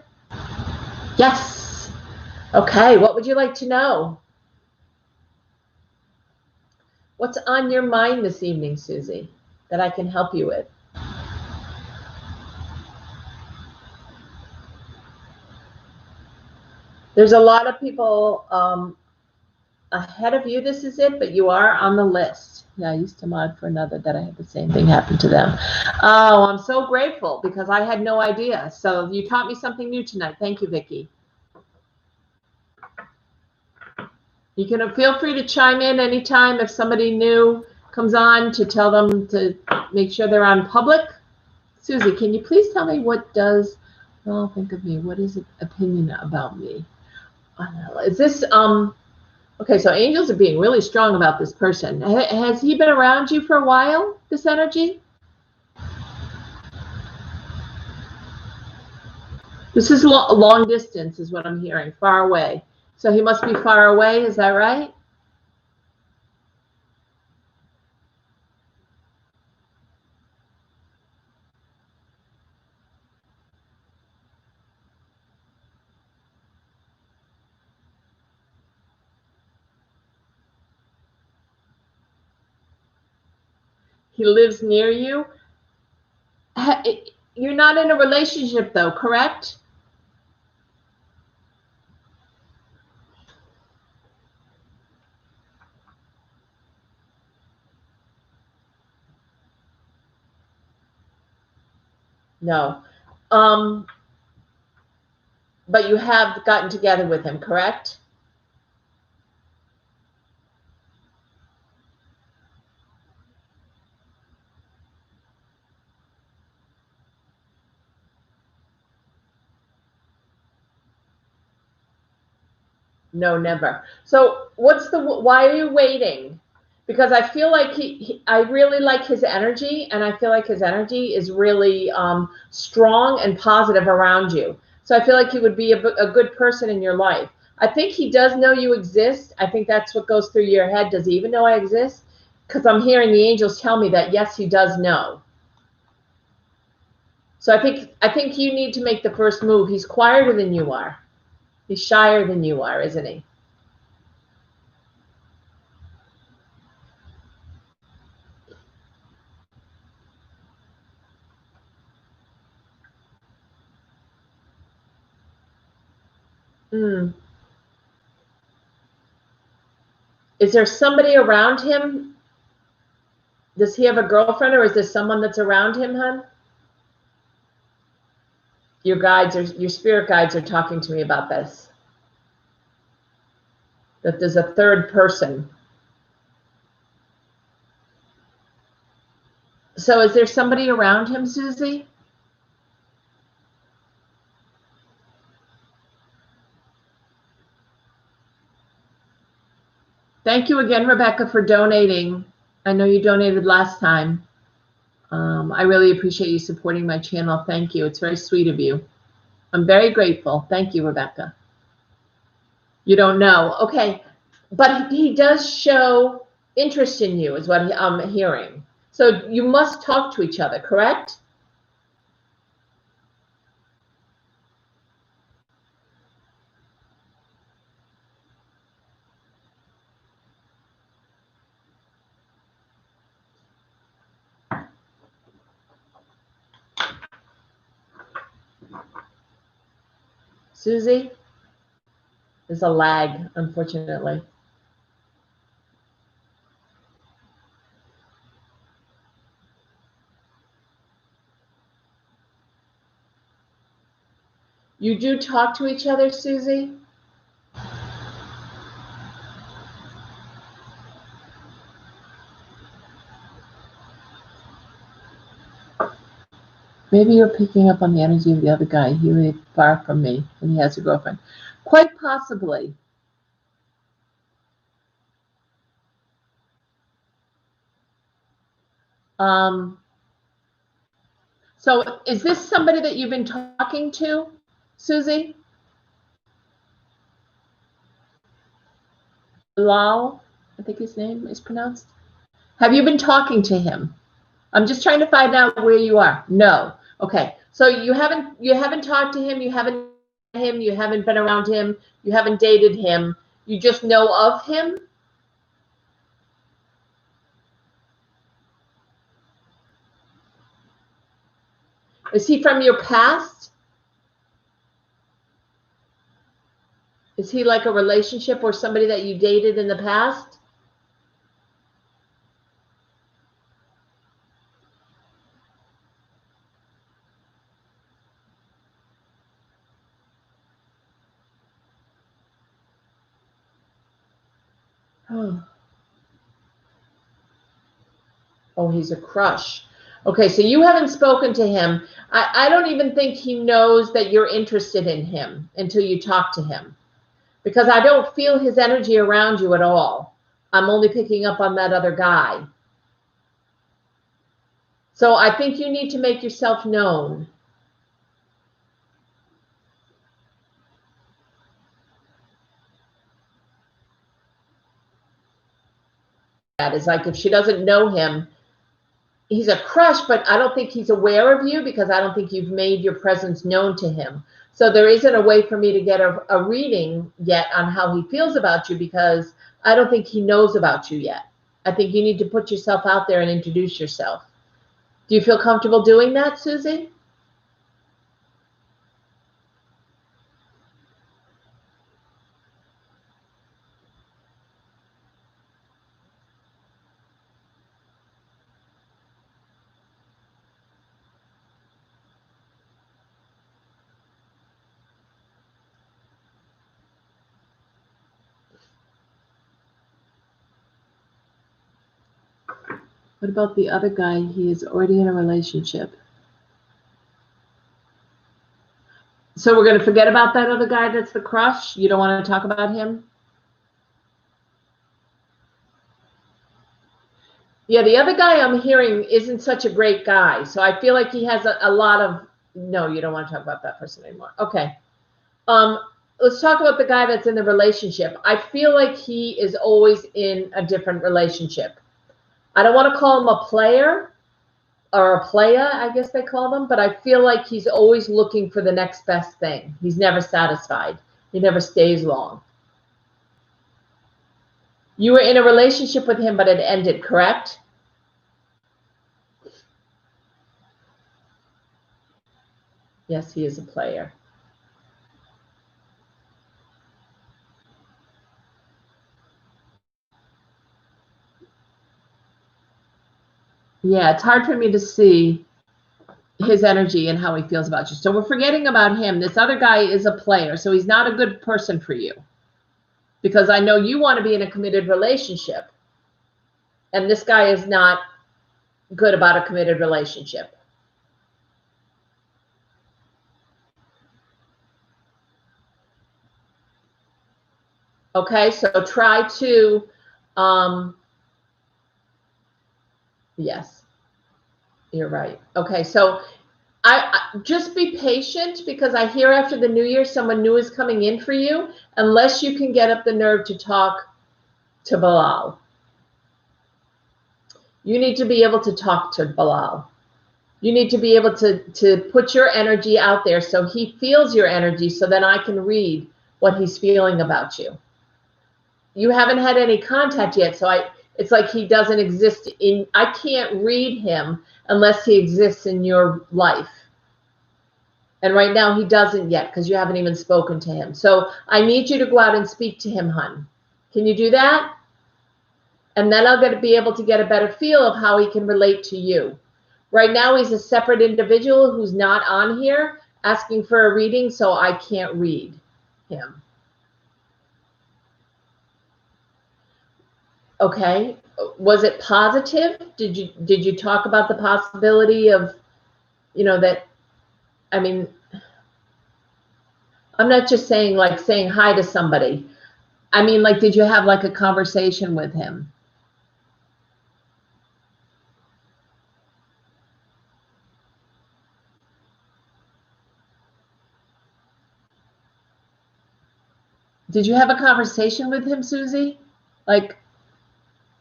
Yes. Okay, what would you like to know? What's on your mind this evening, Susie, that I can help you with? There's a lot of people ahead of you. This is it, but you are on the list. Yeah, I used to mod for another that I had the same thing happen to them. Oh, I'm so grateful because I had no idea. So you taught me something new tonight. Thank you, Vicki. You can feel free to chime in anytime if somebody new comes on to tell them to make sure they're on public. Susie, can you please tell me what does, well, think of me, what is opinion about me? Is this, okay, so angels are being really strong about this person. Has he been around you for a while, this energy? This is long distance is what I'm hearing, far away. So he must be far away, is that right? He lives near you. You're not in a relationship though, correct? No. But you have gotten together with him, correct? No, never. So why are you waiting? Because I feel like I really like his energy, and I feel like his energy is really strong and positive around you. So I feel like he would be a good person in your life. I think he does know you exist. I think that's what goes through your head. Does he even know I exist? Because I'm hearing the angels tell me that yes, he does know. So I think you need to make the first move. He's quieter than you are. He's shyer than you are, isn't he? Hmm. Is there somebody around him? Does he have a girlfriend, or is there someone that's around him, hon? Your spirit guides are talking to me about this. That there's a third person. So is there somebody around him, Susie? Thank you again, Rebecca, for donating. I know you donated last time. I really appreciate you supporting my channel. Thank you. It's very sweet of you. I'm very grateful. Thank you, Rebecca. You don't know. Okay. But he does show interest in you, is what I'm hearing. So you must talk to each other, correct? Susie, there's a lag, unfortunately. You do talk to each other, Susie? Maybe you're picking up on the energy of the other guy. He lived far from me, and he has a girlfriend. Quite possibly. Um, so is this somebody that you've been talking to, Susie? Lal, I think his name is pronounced. Have you been talking to him? I'm just trying to find out where you are. No. Okay. So you haven't talked to him, you haven't been around him, you haven't dated him. You just know of him? Is he from your past? Is he like a relationship or somebody that you dated in the past? Oh, oh, he's a crush. Okay, so you haven't spoken to him. I don't even think he knows that you're interested in him until you talk to him, because I don't feel his energy around you at all. I'm only picking up on that other guy. So I think you need to make yourself known. That is like, if she doesn't know him, he's a crush, but I don't think he's aware of you because I don't think you've made your presence known to him. So there isn't a way for me to get a reading yet on how he feels about you because I don't think he knows about you yet. I think you need to put yourself out there and introduce yourself. Do you feel comfortable doing that, Susie? What about the other guy? He is already in a relationship. So we're going to forget about that other guy that's the crush? You don't want to talk about him? Yeah, the other guy I'm hearing isn't such a great guy. So I feel like he has a lot of, no, you don't want to talk about that person anymore. Okay. Um, let's talk about the guy that's in the relationship. I feel like he is always in a different relationship. I don't want to call him a player or a playa, I guess they call them, but I feel like he's always looking for the next best thing. He's never satisfied. He never stays long. You were in a relationship with him, but it ended, correct? Yes, he is a player. Yeah, it's hard for me to see his energy and how he feels about you. So we're forgetting about him. This other guy is a player, so he's not a good person for you. Because I know you want to be in a committed relationship, and this guy is not good about a committed relationship. Okay, so try to, um, yes, you're right. Okay, so I just be patient because I hear after the new year someone new is coming in for you, unless you can get up the nerve to talk to Bilal. You need to be able to talk to Bilal. You need to be able to put your energy out there so he feels your energy so then I can read what he's feeling about you. You haven't had any contact yet, so it's like he doesn't exist in, I can't read him unless he exists in your life. And right now he doesn't yet because you haven't even spoken to him. So I need you to go out and speak to him, hun. Can you do that? And then I'll be able to get a better feel of how he can relate to you. Right now he's a separate individual who's not on here asking for a reading, so I can't read him. Okay. Was it positive? Did you talk about the possibility of, that, I mean, I'm not just saying like saying hi to somebody. I mean, like, did you have like a conversation with him? Did you have a conversation with him, Susie? Like,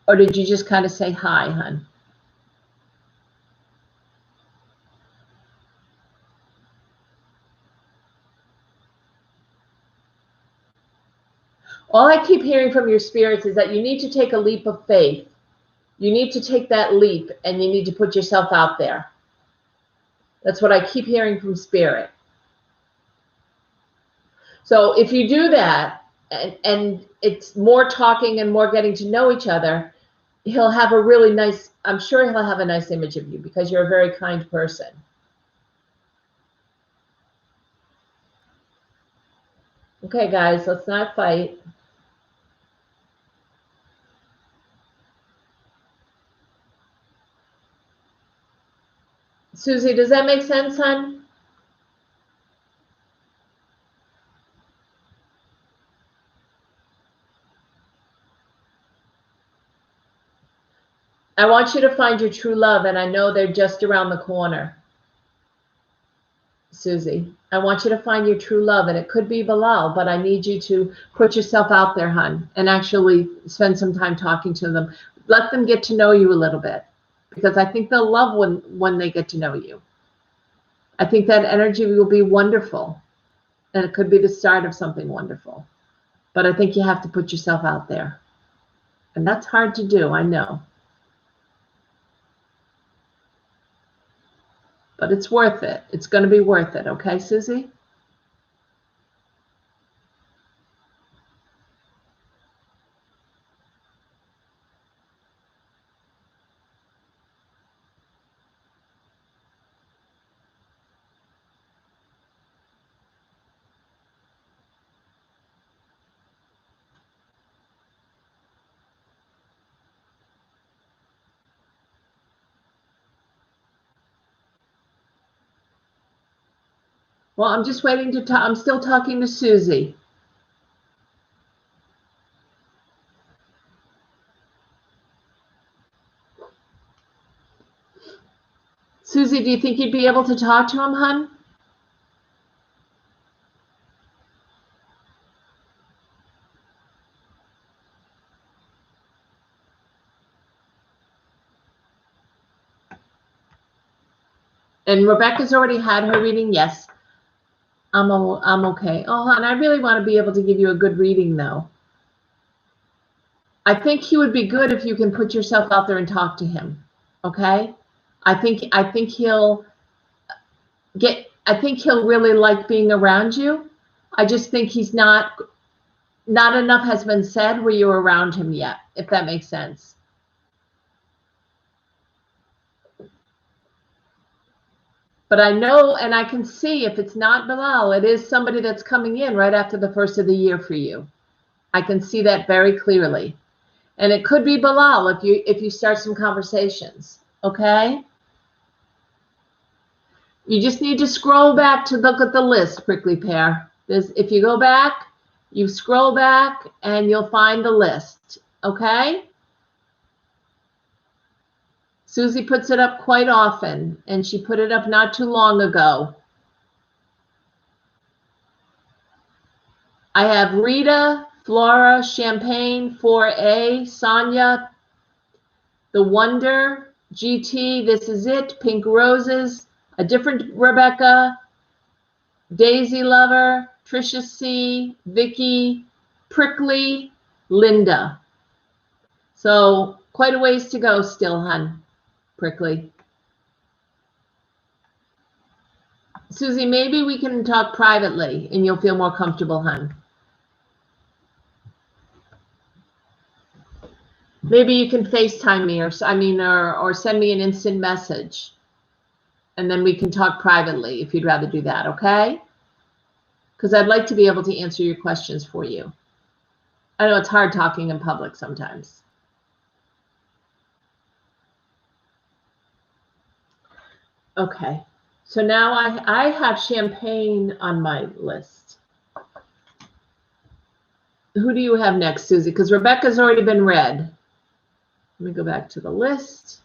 or did you just kind of say hi, hun? All I keep hearing from your spirits is that you need to take a leap of faith. You need to take that leap and you need to put yourself out there. That's what I keep hearing from spirit. So if you do that, and it's more talking and more getting to know each other, he'll have a really nice, I'm sure he'll have a nice image of you because you're a very kind person. Okay, guys, let's not fight. Susie, does that make sense, hon? I want you to find your true love, and I know they're just around the corner. Susie, I want you to find your true love, and it could be Bilal, but I need you to put yourself out there, hon, and actually spend some time talking to them. Let them get to know you a little bit, because I think they'll love when they get to know you. I think that energy will be wonderful, and it could be the start of something wonderful. But I think you have to put yourself out there, and that's hard to do, I know. But it's worth it. It's going to be worth it. Okay, Susie? Well, I'm just waiting to talk. I'm still talking to Susie. Susie, do you think you'd be able to talk to him, hon? And Rebecca's already had her reading. Yes, I'm okay. Oh, hon, I really want to be able to give you a good reading, though. I think he would be good if you can put yourself out there and talk to him. Okay? I think he'll really like being around you. I just think he's not enough has been said where you're around him yet, if that makes sense. But I know, and I can see if it's not Bilal, it is somebody that's coming in right after the first of the year for you. I can see that very clearly. And it could be Bilal if you start some conversations, okay? You just need to scroll back to look at the list, Prickly Pear. If you go back, you scroll back and you'll find the list, okay? Susie puts it up quite often, and she put it up not too long ago. I have Rita, Flora, Champagne, 4A, Sonia, The Wonder, GT, This Is It, Pink Roses, A Different Rebecca, Daisy Lover, Trisha C, Vicky, Prickly, Linda. So quite a ways to go still, hun. Prickly. Susie, maybe we can talk privately and you'll feel more comfortable, hun. Maybe you can FaceTime me or send me an instant message. And then we can talk privately if you'd rather do that, okay? Because I'd like to be able to answer your questions for you. I know it's hard talking in public sometimes. Okay, so now I have Champagne on my list. Who do you have next, Susie? Because Rebecca's already been read. Let me go back to the list.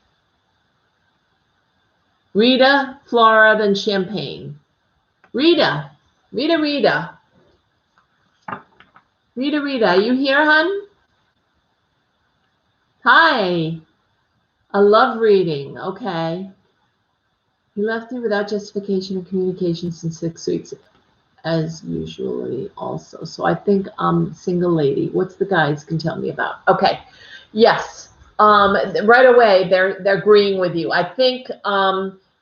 Rita, Flora, then Champagne. Rita. Rita, are you here, hun? Hi. A love reading, okay. He left me without justification and communication since 6 weeks, as usually also. So I think single lady. What's the guys can tell me about? Okay, yes. Right away they're agreeing with you. I think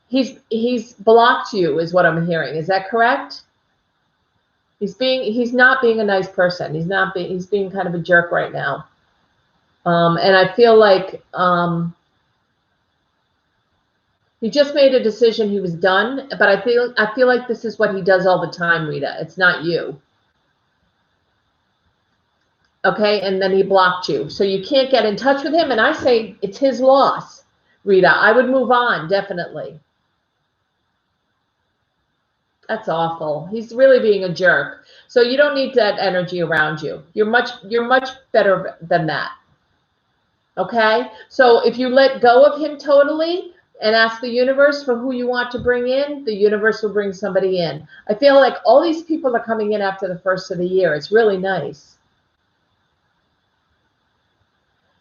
he's blocked you is what I'm hearing. Is that correct? He's not being a nice person. He's being kind of a jerk right now. And I feel like he just made a decision. He was done, but I feel like this is what he does all the time, Rita. It's not you. Okay, and then he blocked you. So you can't get in touch with him, and I say it's his loss, Rita. I would move on, definitely. That's awful. He's really being a jerk. So you don't need that energy around you. You're much better than that. Okay? So if you let go of him totally and ask the universe for who you want to bring in, the universe will bring somebody in. I feel like all these people are coming in after the first of the year. It's really nice.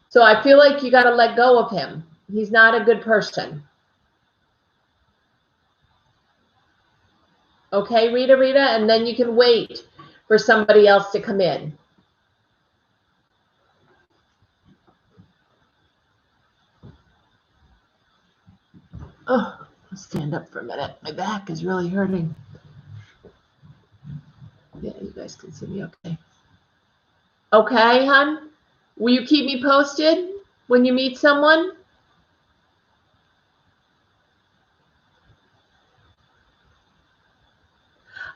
So I feel like you got to let go of him. He's not a good person. Okay, Rita, and then you can wait for somebody else to come in. Oh, I'll stand up for a minute. My back is really hurting. Yeah, you guys can see me okay. Okay, hon? Will you keep me posted when you meet someone?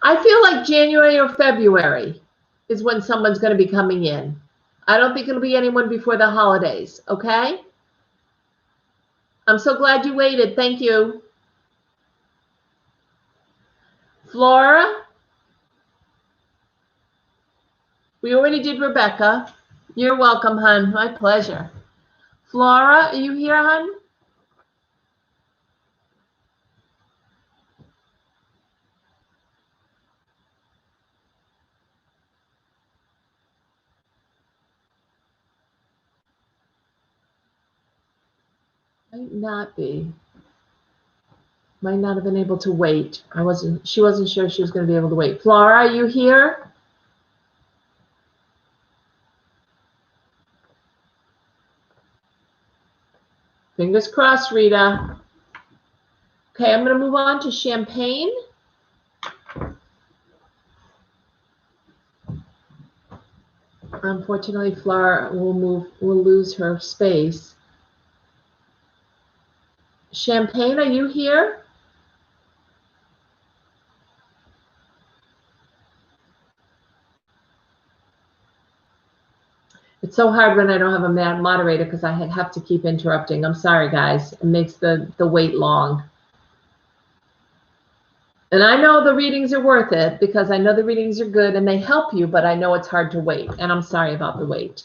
I feel like January or February is when someone's going to be coming in. I don't think it'll be anyone before the holidays, okay? I'm so glad you waited. Thank you. Flora? We already did Rebecca. You're welcome, hon. My pleasure. Flora, are you here, hon? Might not be. Might not have been able to wait. She wasn't sure she was going to be able to wait. Flora, are you here? Fingers crossed, Rita. Okay, I'm going to move on to Champagne. Unfortunately, Flora will lose her space. Champagne, are you here? It's so hard when I don't have a moderator because I have to keep interrupting. I'm sorry, guys. It makes the wait long. And I know the readings are worth it because I know the readings are good and they help you, but I know it's hard to wait. And I'm sorry about the wait.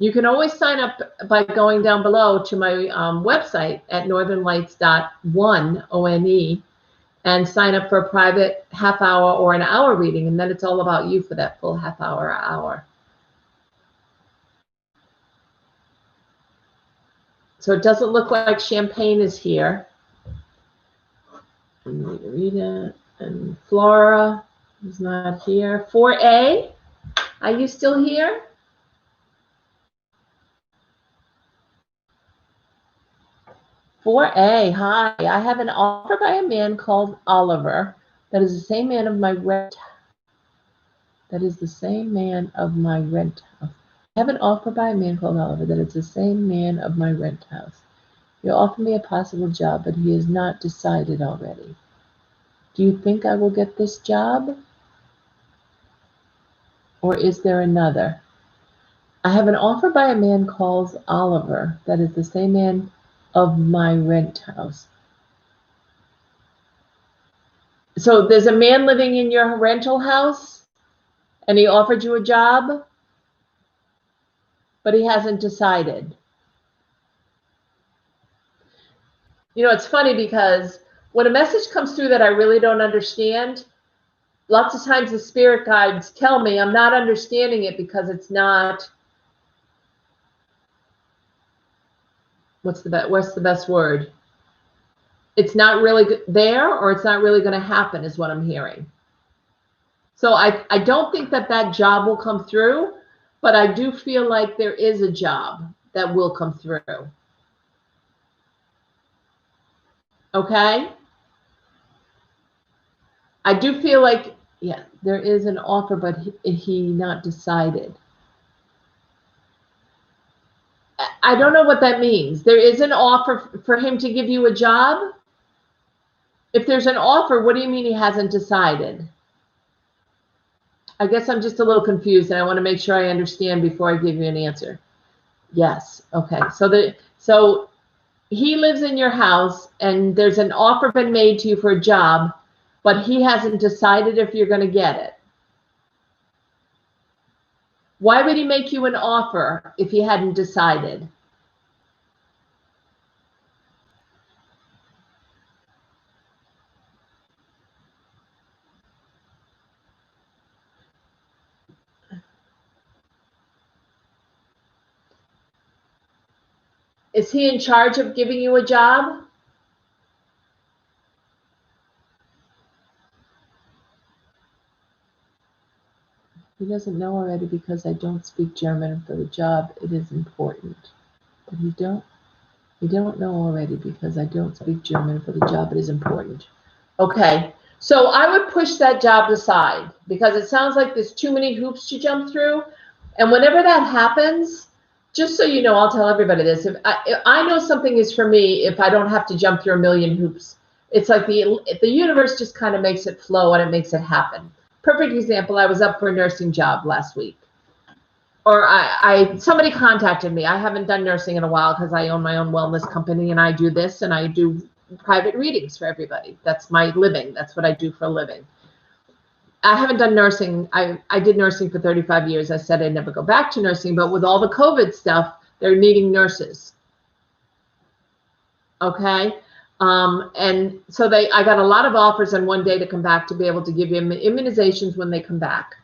You can always sign up by going down below to my website at northernlights.one, O-N-E, and sign up for a private half hour or an hour reading. And then it's all about you for that full half hour or hour. So it doesn't look like Champagne is here. And Rita and Flora is not here. 4A, are you still here? A, hi. I have an offer by a man called Oliver that is the same man of my rent. That is the same man of my rent house. I have an offer by a man called Oliver that is the same man of my rent house. He'll offer me a possible job, but he has not decided already. Do you think I will get this job? Or is there another? I have an offer by a man called Oliver that is the same man of my rent house. So there's a man living in your rental house and he offered you a job, but he hasn't decided. You know, it's funny because when a message comes through that I really don't understand, lots of times the spirit guides tell me I'm not understanding it because it's not, what's the best word? It's not really there, or it's not really going to happen is what I'm hearing. So I don't think that job will come through, but I do feel like there is a job that will come through. Okay? I do feel like, yeah, there is an offer, but he not decided. I don't know what that means. There is an offer for him to give you a job? If there's an offer, what do you mean he hasn't decided? I guess I'm just a little confused, and I want to make sure I understand before I give you an answer. Yes. Okay. So he lives in your house and there's an offer been made to you for a job, but he hasn't decided if you're going to get it. Why would he make you an offer if he hadn't decided? Is he in charge of giving you a job? He doesn't know already because I don't speak German for the job. It is important. But you don't know already because I don't speak German for the job. It is important. Okay. So I would push that job aside because it sounds like there's too many hoops to jump through. And whenever that happens, just so you know, I'll tell everybody this. If I know something is for me, if I don't have to jump through a million hoops, it's like the universe just kind of makes it flow and it makes it happen. Perfect example, I was up for a nursing job last week. Or somebody contacted me. I haven't done nursing in a while because I own my own wellness company and I do this and I do private readings for everybody. That's my living. That's what I do for a living. I haven't done nursing. I did nursing for 35 years. I said I'd never go back to nursing, but with all the COVID stuff, they're needing nurses. Okay. And so I got a lot of offers on one day to come back to be able to give you immunizations when they come back.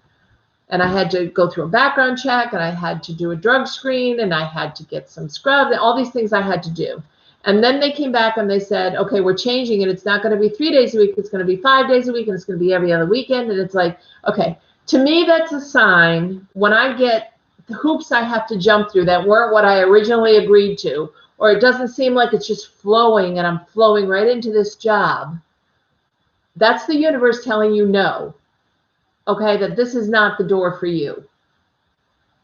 And I had to go through a background check and I had to do a drug screen and I had to get some scrubs and all these things I had to do. And then they came back and they said, okay, we're changing it. It's not going to be 3 days a week. It's going to be 5 days a week and it's going to be every other weekend. And it's like, okay, to me, that's a sign when I get the hoops I have to jump through that weren't what I originally agreed to, or it doesn't seem like it's just flowing and I'm flowing right into this job. That's the universe telling you no. Okay, that this is not the door for you.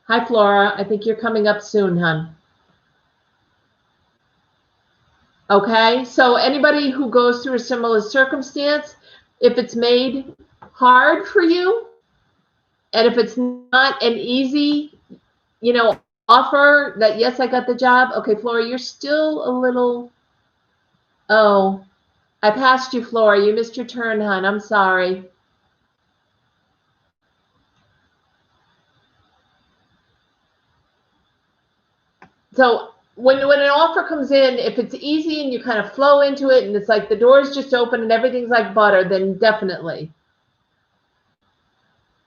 Hi, Flora. I think you're coming up soon, hon. Okay, so anybody who goes through a similar circumstance, if it's made hard for you, and if it's not an easy, offer that, yes, I got the job. Okay, Flora, you're still a little, oh, I passed you, Flora. You missed your turn, hon. I'm sorry. So when an offer comes in, if it's easy and you kind of flow into it and it's like the door's just open and everything's like butter, then definitely.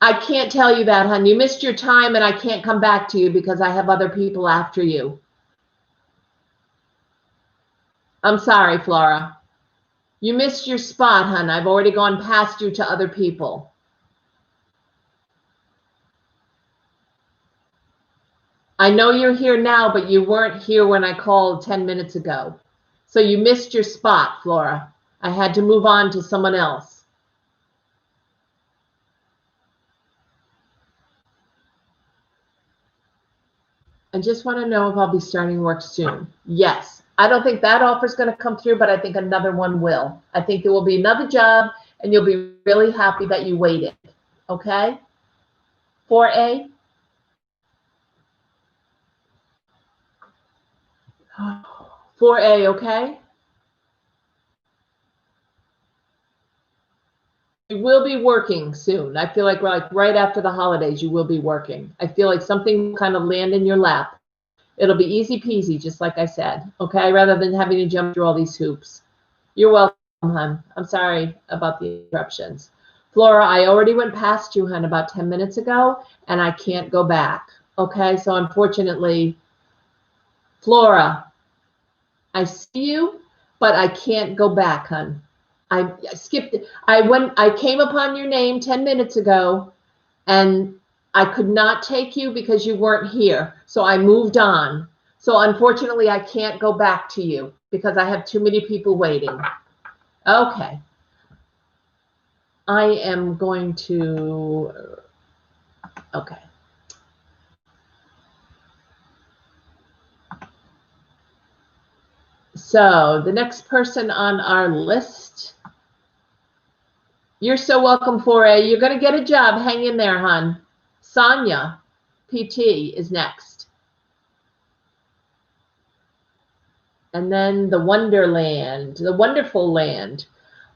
I can't tell you that, hon. You missed your time and I can't come back to you because I have other people after you. I'm sorry, Flora. You missed your spot, hon. I've already gone past you to other people. I know you're here now, but you weren't here when I called 10 minutes ago. So you missed your spot, Flora. I had to move on to someone else. I just want to know if I'll be starting work soon. Yes. I don't think that offer is going to come through, but I think another one will. I think there will be another job, and you'll be really happy that you waited. Okay? 4A? 4A, okay? You will be working soon. I feel like right after the holidays, you will be working. I feel like something will kind of land in your lap. It'll be easy peasy, just like I said, okay? Rather than having to jump through all these hoops. You're welcome, hon. I'm sorry about the interruptions. Flora, I already went past you, hon, about 10 minutes ago, and I can't go back, okay? So unfortunately, Flora, I see you, but I can't go back, hon. I skipped it. I came upon your name 10 minutes ago, and I could not take you because you weren't here. So I moved on. So unfortunately, I can't go back to you because I have too many people waiting. Okay. I am going to, okay. So the next person on our list, you're so welcome, 4A. You're going to get a job. Hang in there, hon. Sonia, PT, is next. And then the Wonderland, the Wonderful Land.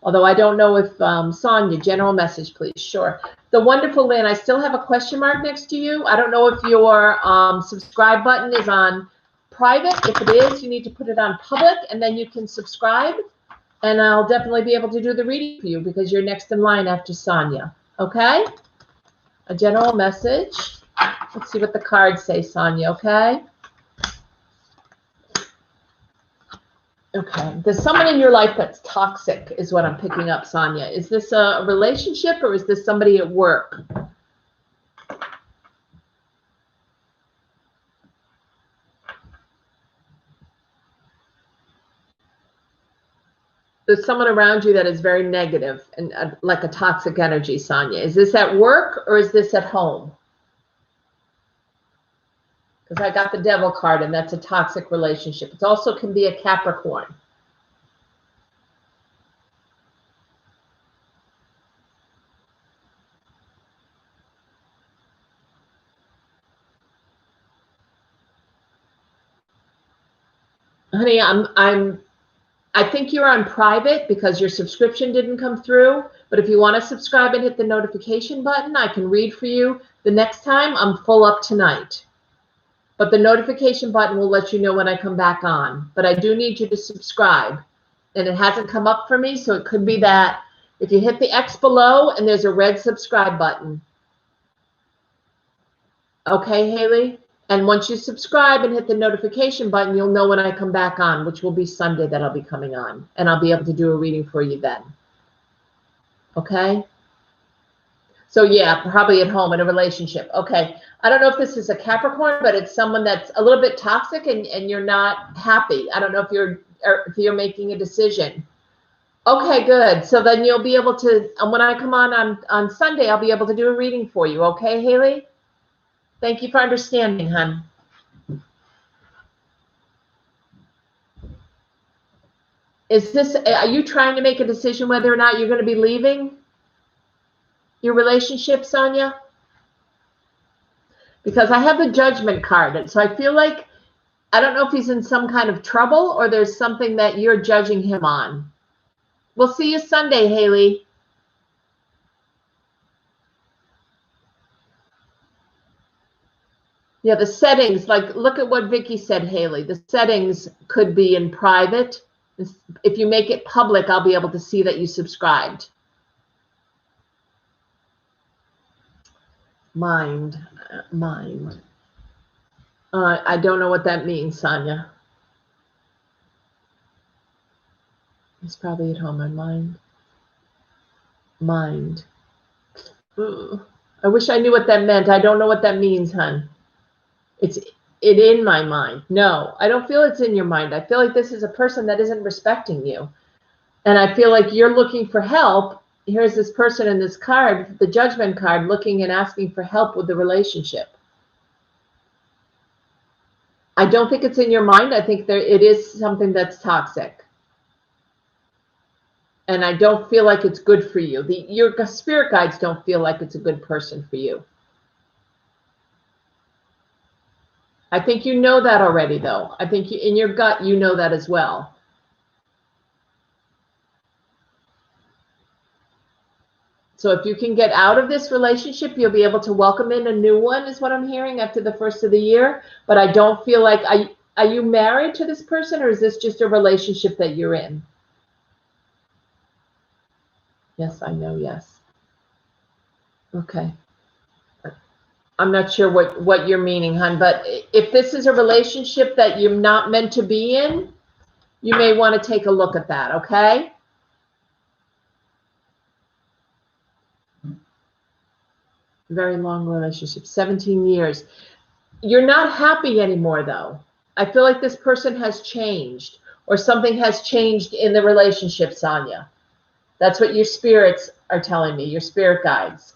Although I don't know if, Sonia, general message, please. Sure. The Wonderful Land, I still have a question mark next to you. I don't know if your subscribe button is on private. If it is, you need to put it on public, and then you can subscribe. And I'll definitely be able to do the reading for you because you're next in line after Sonia. Okay? A general message. Let's see what the cards say, Sonia, okay? Okay. There's someone in your life that's toxic is what I'm picking up, Sonia. Is this a relationship or is this somebody at work? There's someone around you that is very negative and like a toxic energy, Sonia. Is this at work or is this at home? Because I got the Devil card and that's a toxic relationship. It also can be a Capricorn. Honey, I think you're on private because your subscription didn't come through. But if you want to subscribe and hit the notification button, I can read for you. The next time, I'm full up tonight. But the notification button will let you know when I come back on. But I do need you to subscribe. And it hasn't come up for me, so it could be that if you hit the X below and there's a red subscribe button. Okay, Haley? And once you subscribe and hit the notification button, you'll know when I come back on, which will be Sunday that I'll be coming on. And I'll be able to do a reading for you then. Okay? So yeah, probably at home in a relationship. Okay. I don't know if this is a Capricorn, but it's someone that's a little bit toxic and you're not happy. I don't know if you're making a decision. Okay, good. So then you'll be able to, when I come on Sunday, I'll be able to do a reading for you. Okay, Haley? Thank you for understanding, hon. Are you trying to make a decision whether or not you're going to be leaving your relationship, Sonia? Because I have the Judgment card. And so I feel like, I don't know if he's in some kind of trouble or there's something that you're judging him on. We'll see you Sunday, Haley. Yeah, the settings, like, look at what Vicky said, Haley. The settings could be in private. If you make it public, I'll be able to see that you subscribed. Mind. I don't know what that means, Sonia. He's probably at home on mind. Ooh. I wish I knew what that meant. I don't know what that means, hon. It's in my mind. No, I don't feel it's in your mind. I feel like this is a person that isn't respecting you. And I feel like you're looking for help. Here's this person in this card, the Judgment card, looking and asking for help with the relationship. I don't think it's in your mind. I think it is something that's toxic. And I don't feel like it's good for you. Your spirit guides don't feel like it's a good person for you. I think you know that already, though. I think in your gut, you know that as well. So if you can get out of this relationship, you'll be able to welcome in a new one, is what I'm hearing, after the first of the year. But I don't feel like, are you married to this person, or is this just a relationship that you're in? Yes, I know, yes. Okay. I'm not sure what you're meaning, hon, but if this is a relationship that you're not meant to be in, you may want to take a look at that, okay? Very long relationship, 17 years. You're not happy anymore, though. I feel like this person has changed, or something has changed in the relationship, Sonia. That's what your spirits are telling me, your spirit guides.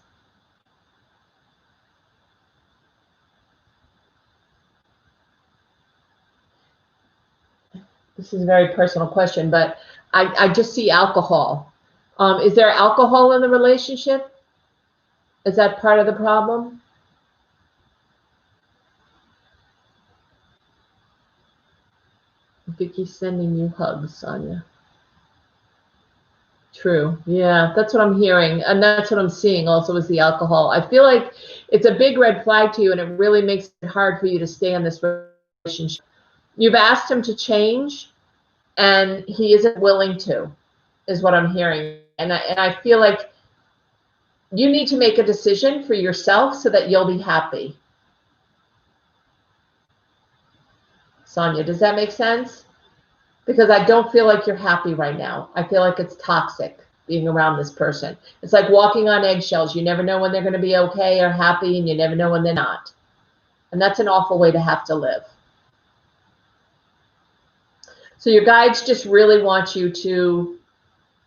This is a very personal question, but I just see alcohol. Is there alcohol in the relationship? Is that part of the problem? Vicky's sending you hugs, Sonia. True. Yeah, that's what I'm hearing. And that's what I'm seeing also is the alcohol. I feel like it's a big red flag to you, and it really makes it hard for you to stay in this relationship. You've asked him to change, and he isn't willing to, is what I'm hearing. And I feel like you need to make a decision for yourself so that you'll be happy. Sonia, does that make sense? Because I don't feel like you're happy right now. I feel like it's toxic being around this person. It's like walking on eggshells. You never know when they're going to be okay or happy, and you never know when they're not. And that's an awful way to have to live. So your guides just really want you to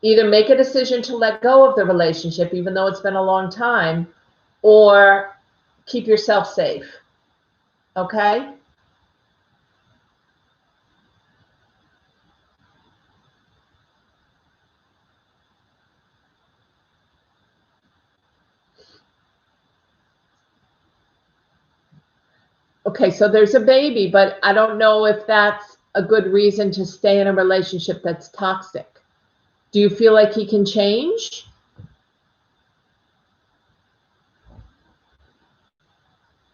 either make a decision to let go of the relationship, even though it's been a long time, or keep yourself safe. Okay? Okay, so there's a baby, but I don't know if that's a good reason to stay in a relationship that's toxic. Do you feel like he can change?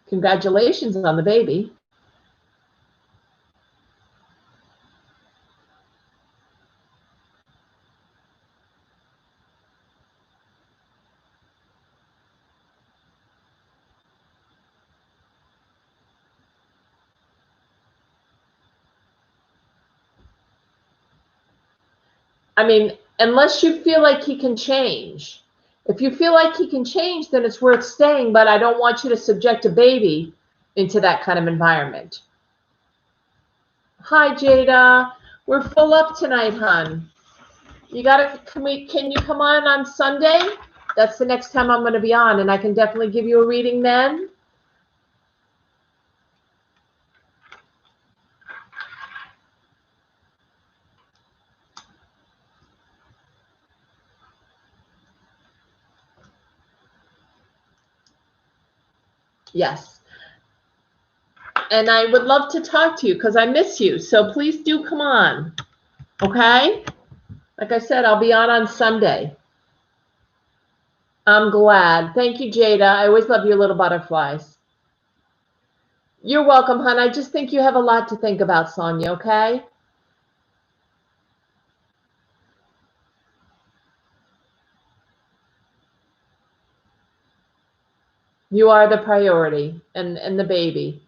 Congratulations on the baby. I mean, unless you feel like he can change. If you feel like he can change, then it's worth staying, but I don't want you to subject a baby into that kind of environment. Hi, Jada. We're full up tonight, hon. You gotta, can you come on Sunday? That's the next time I'm gonna be on, and I can definitely give you a reading then. Yes. And I would love to talk to you because I miss you. So please do come on. Okay? Like I said, I'll be on Sunday. I'm glad. Thank you, Jada. I always love your little butterflies. You're welcome, hon. I just think you have a lot to think about, Sonia, okay? You are the priority and the baby.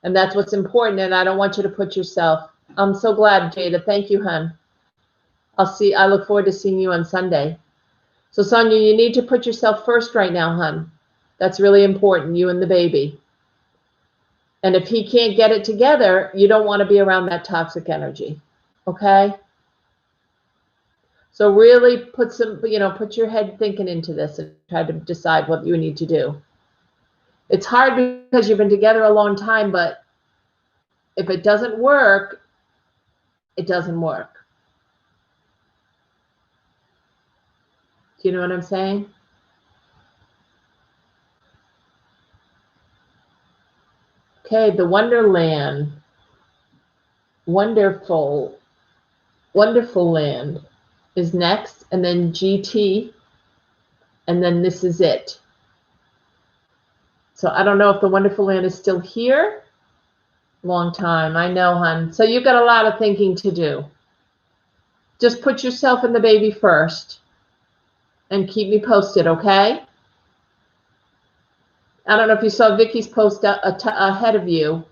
And that's what's important, and I don't want you to put yourself. I'm so glad, Jada. Thank you, hon. I look forward to seeing you on Sunday. So, Sonia, you need to put yourself first right now, hon. That's really important, you and the baby. And if he can't get it together, you don't want to be around that toxic energy. Okay? So really put your head thinking into this and try to decide what you need to do. It's hard because you've been together a long time, but if it doesn't work, it doesn't work. Do you know what I'm saying? Okay, the Wonderland. Wonderful. Wonderful Land is next, and then GT, and then this is it. So I don't know if the Wonderful Land is still here. Long time, I know, hon. So you've got a lot of thinking to do. Just put yourself and the baby first and keep me posted, okay? I don't know if you saw Vicky's post ahead of you.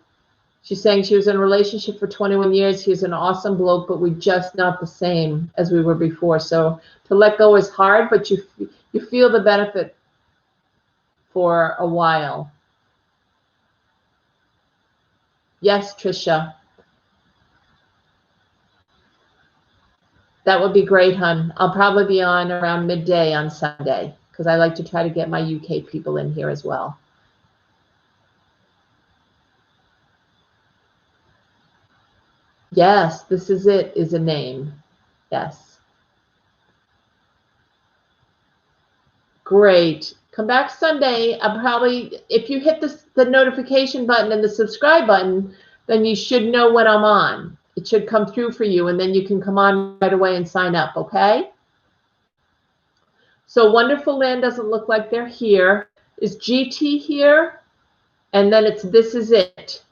She's saying she was in a relationship for 21 years. He's an awesome bloke, but we're just not the same as we were before. So to let go is hard, but you feel the benefit for a while. Yes, Trisha. That would be great, hon. I'll probably be on around midday on Sunday because I like to try to get my UK people in here as well. Yes, this is it, is a name. Yes. Great. Come back Sunday. If you hit the notification button and the subscribe button, then you should know when I'm on. It should come through for you, and then you can come on right away and sign up, okay? So Wonderful Land doesn't look like they're here. Is GT here? And then it's This Is It.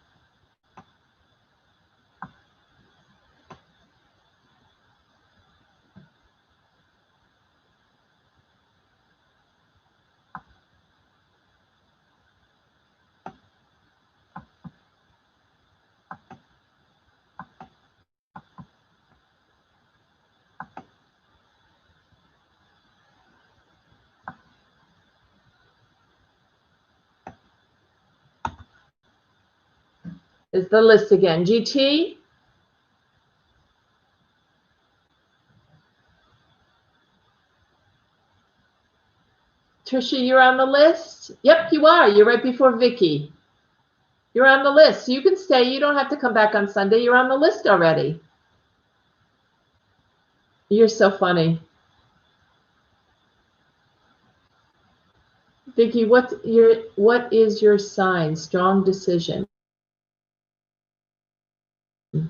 Is the list again. GT? Trisha, you're on the list? Yep, you are. You're right before Vicky. You're on the list. You can stay. You don't have to come back on Sunday. You're on the list already. You're so funny. Vicky, what is your sign? Strong decision.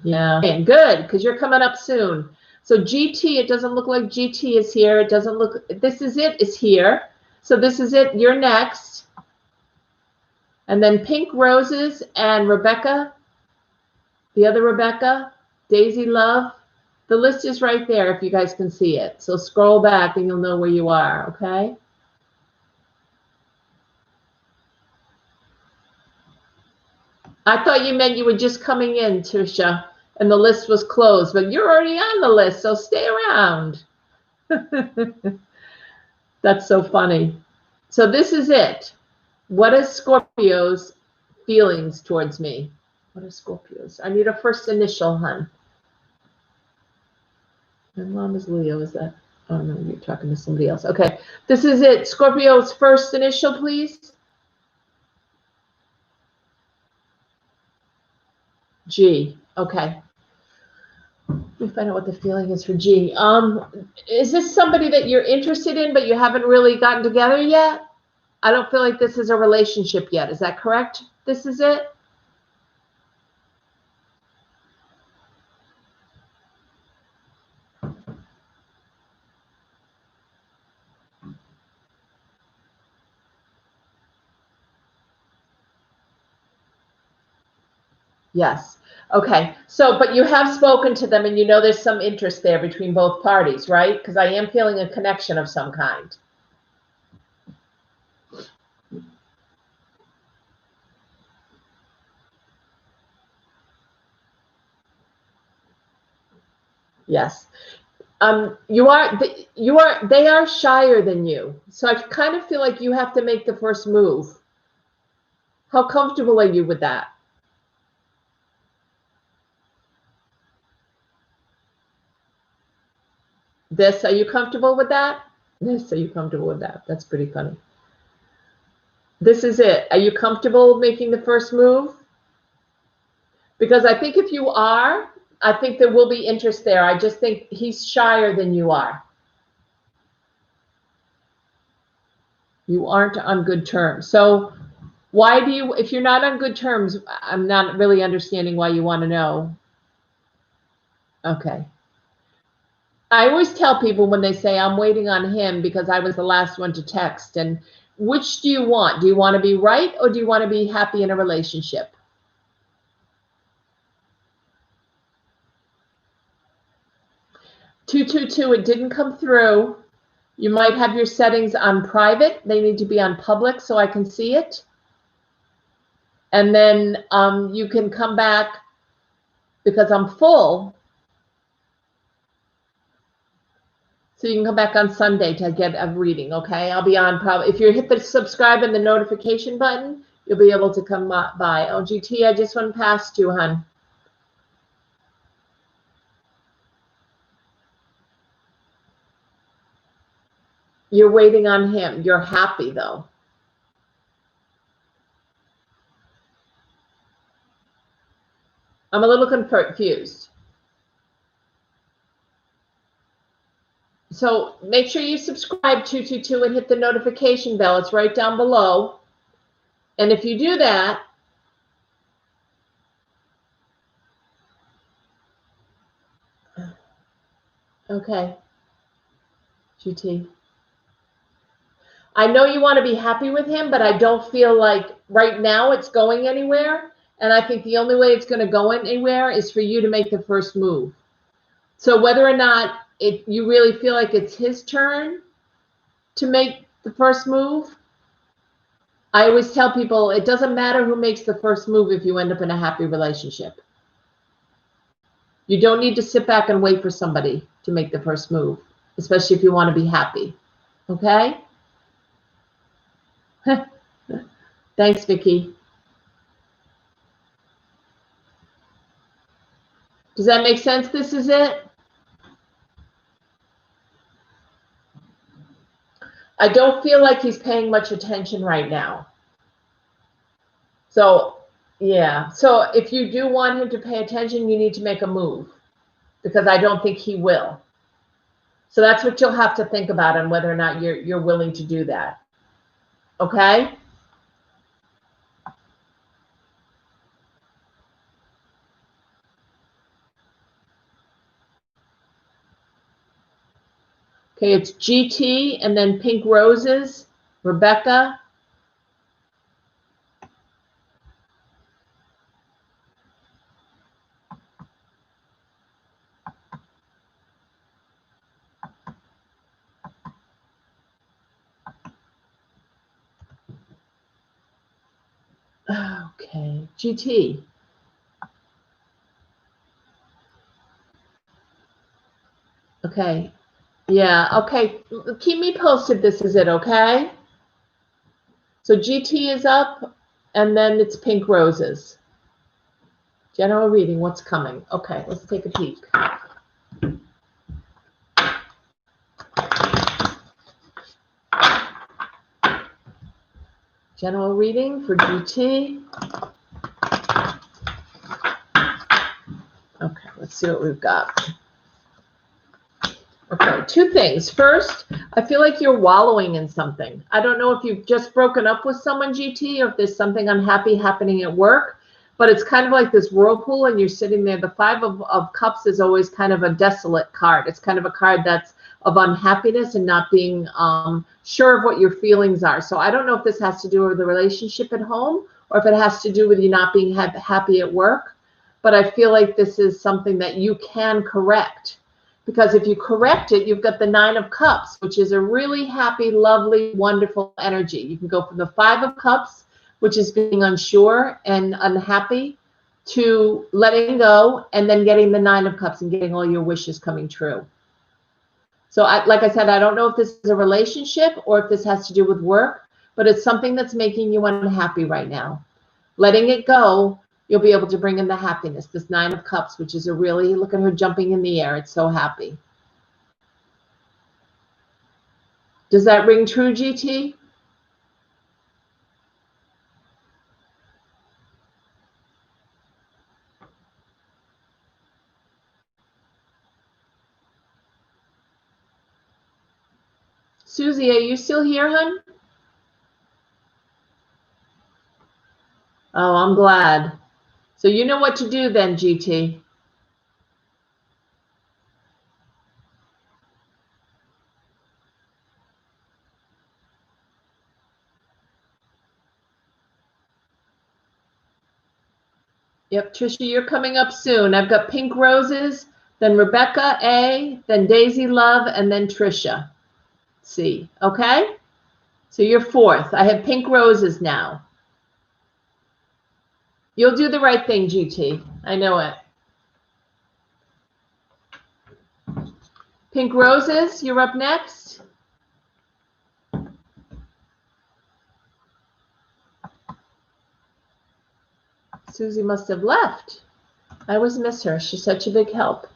Yeah, good, because you're coming up soon. So GT, it doesn't look like GT is here. It doesn't look, This Is It is here. So This Is It, you're next. And then Pink Roses and Rebecca, the other Rebecca, Daisy Love. The list is right there if you guys can see it. So scroll back and you'll know where you are, okay? I thought you meant you were just coming in, Trisha, and the list was closed, but you're already on the list, so stay around. That's so funny. So This Is It. What is Scorpio's feelings towards me? What are Scorpio's? I need a first initial, hun. My mom is Leo, is that? Oh no, you're talking to somebody else. Okay, This Is It. Scorpio's first initial, please. G. Okay. Let me find out what the feeling is for G. Is this somebody that you're interested in, but you haven't really gotten together yet? I don't feel like this is a relationship yet. Is that correct? This is it? Yes. Okay. So, but you have spoken to them and you know there's some interest there between both parties, right? Because I am feeling a connection of some kind. Yes. They are shyer than you. So I kind of feel like you have to make the first move. How comfortable are you with that? This, are you comfortable with that? This, are you comfortable with that? That's pretty funny. This is it. Are you comfortable making the first move? Because I think if you are, I think there will be interest there. I just think he's shyer than you are. You aren't on good terms. So why do you, if you're not on good terms, I'm not really understanding why you want to know. Okay. I always tell people when they say I'm waiting on him because I was the last one to text. And which do you want? Do you want to be right or do you want to be happy in a relationship? 222, it didn't come through. You might have your settings on private. They need to be on public so I can see it. And then you can come back because I'm full. So you can come back on Sunday to get a reading, okay? I'll be on probably, if you hit the subscribe and the notification button, you'll be able to come by. Oh, GT, I just went past you, hon. You're waiting on him. You're happy, though. I'm a little confused. So make sure you subscribe 222 and hit the notification bell. It's right down below. And if you do that, Okay, GT. I know you want to be happy with him, but I don't feel like right now it's going anywhere. And I think the only way it's going to go anywhere is for you to make the first move. So whether or not you really feel like it's his turn to make the first move, I always tell people it doesn't matter who makes the first move if you end up in a happy relationship. You don't need to sit back and wait for somebody to make the first move, especially if you want to be happy. Okay? Thanks, Vicky. Does that make sense? This is it? I don't feel like he's paying much attention right now. So, yeah. So if you do want him to pay attention, you need to make a move because I don't think he will. So that's what you'll have to think about and whether or not you're willing to do that. Okay? Okay, it's GT and then Pink Roses, Rebecca. Okay, GT. Okay. Yeah, okay. Keep me posted. This is it, okay? So GT is up, and then it's Pink Roses. General reading, what's coming? Okay, let's take a peek. General reading for GT. Okay, let's see what we've got. Okay, two things. First, I feel like you're wallowing in something. I don't know if you've just broken up with someone, GT, or if there's something unhappy happening at work, but it's kind of like this whirlpool and you're sitting there. The Five of Cups is always kind of a desolate card. It's kind of a card that's of unhappiness and not being sure of what your feelings are. So I don't know if this has to do with the relationship at home or if it has to do with you not being happy at work, but I feel like this is something that you can correct. Because if you correct it, you've got the Nine of Cups, which is a really happy, lovely, wonderful energy. You can go from the Five of Cups, which is being unsure and unhappy, to letting go and then getting the Nine of Cups and getting all your wishes coming true. So like I said, I don't know if this is a relationship or if this has to do with work, but it's something that's making you unhappy right now. Letting it go, you'll be able to bring in the happiness, this Nine of Cups, which is a really, look at her jumping in the air. It's so happy. Does that ring true, GT? Susie, are you still here, hon? Oh, I'm glad. So you know what to do then, GT. Yep, Trisha, you're coming up soon. I've got Pink Roses, then Rebecca A, then Daisy Love, and then Trisha C. Okay? So you're fourth. I have Pink Roses now. You'll do the right thing, GT. I know it. Pink Roses, you're up next. Susie must have left. I always miss her. She's such a big help.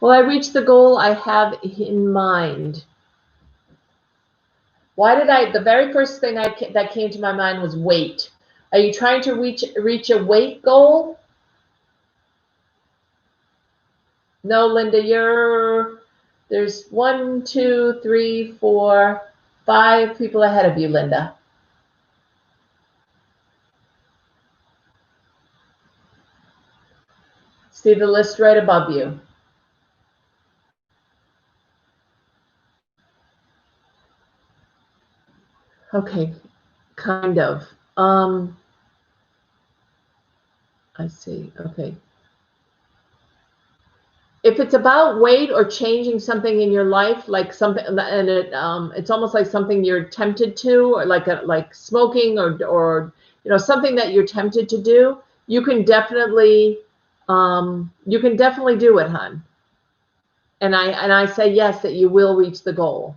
Will I reach the goal I have in mind? Why did the very first thing that came to my mind was weight. Are you trying to reach a weight goal? No, Linda, there's 1, 2, 3, 4, 5 people ahead of you, Linda. See the list right above you. Okay, kind of. I see. Okay. If it's about weight or changing something in your life, like something, and it's almost like something you're tempted to, or like smoking, or something that you're tempted to do, you can definitely do it, hon. And I say yes, that you will reach the goal.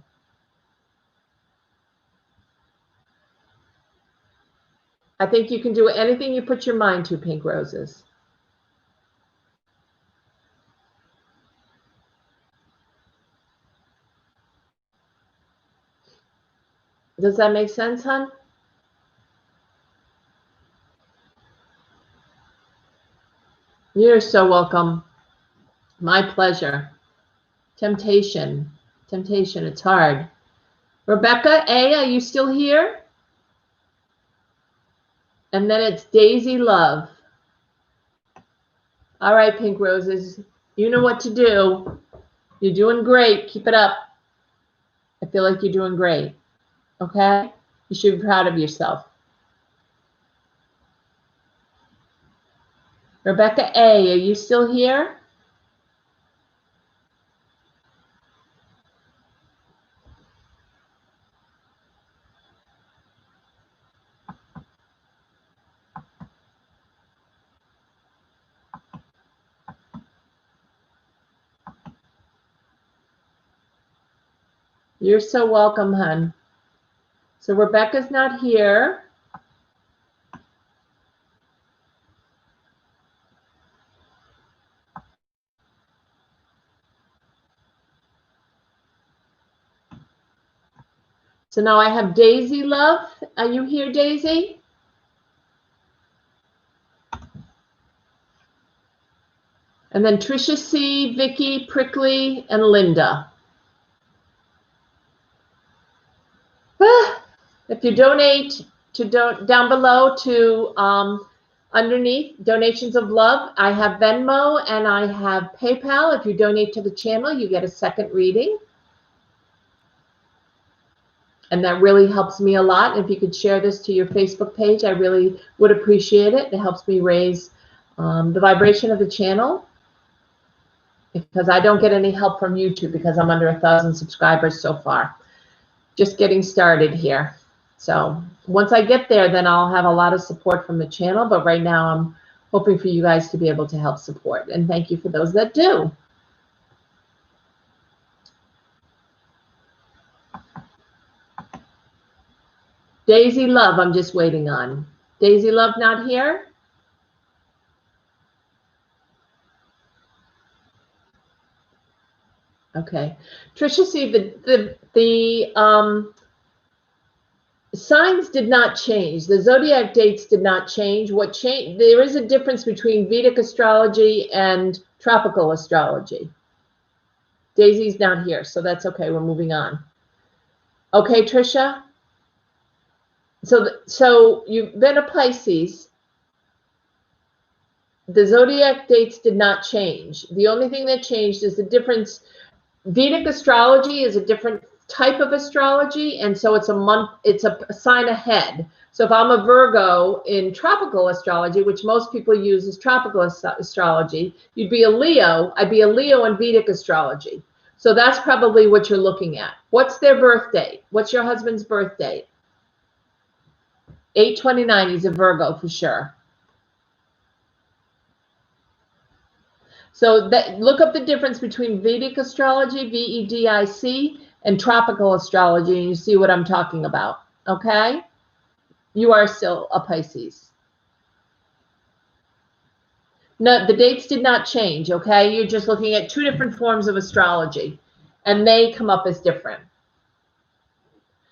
I think you can do anything you put your mind to, Pink Roses. Does that make sense, hon? You're so welcome. My pleasure. Temptation. Temptation, it's hard. Rebecca A., are you still here? And then it's Daisy Love. All right, Pink Roses, you know what to do. You're doing great. Keep it up. I feel like you're doing great. Okay? You should be proud of yourself. Rebecca A., are you still here? You're so welcome, hon. So Rebecca's not here. So now I have Daisy Love. Are you here, Daisy? And then Trisha C., Vicky, Prickly, and Linda. If you donate down below to underneath donations of love, I have Venmo and I have PayPal. If you donate to the channel, you get a second reading. And that really helps me a lot. If you could share this to your Facebook page, I really would appreciate it. It helps me raise the vibration of the channel, because I don't get any help from YouTube because I'm under 1,000 subscribers so far. Just getting started here. So once I get there, then I'll have a lot of support from the channel. But right now, I'm hoping for you guys to be able to help support. And thank you for those that do. Daisy Love, I'm just waiting on. Daisy Love not here? Okay. Trisha, see, the signs did not change. The zodiac dates did not change. What changed? There is a difference between Vedic astrology and tropical astrology. Daisy's not here, so that's okay. We're moving on. Okay, Trisha? So you've been a Pisces. The zodiac dates did not change. The only thing that changed is the difference. Vedic astrology is a different type of astrology, and so it's a sign ahead. So if I'm a Virgo in tropical astrology, which most people use as tropical astrology, you'd be a Leo. I'd be a Leo in Vedic astrology. So that's probably what you're looking at. What's their birth date? What's your husband's birth date? 8/29. He's a Virgo for sure. So look up the difference between Vedic astrology, VEDIC, and tropical astrology, and you see what I'm talking about. Okay? You are still a Pisces. No, the dates did not change. Okay? You're just looking at two different forms of astrology, and they come up as different.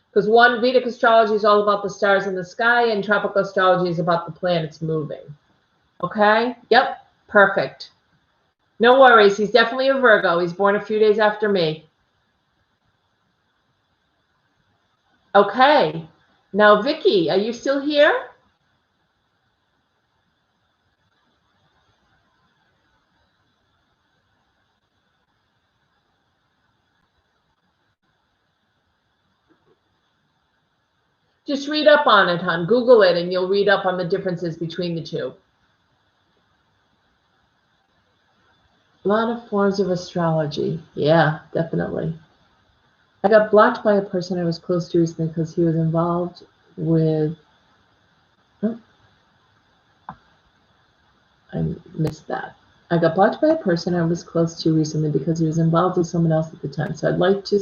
Because one, Vedic astrology is all about the stars in the sky, and tropical astrology is about the planets moving. Okay? Yep. Perfect. No worries. He's definitely a Virgo. He's born a few days after me. Okay. Now, Vicky, are you still here? Just read up on it, hon. Google it, and you'll read up on the differences between the two. A lot of forms of astrology. Yeah, definitely. I got blocked by a person I was close to recently because he was involved with... Oh, I missed that. I got blocked by a person I was close to recently because he was involved with someone else at the time. So I'd like to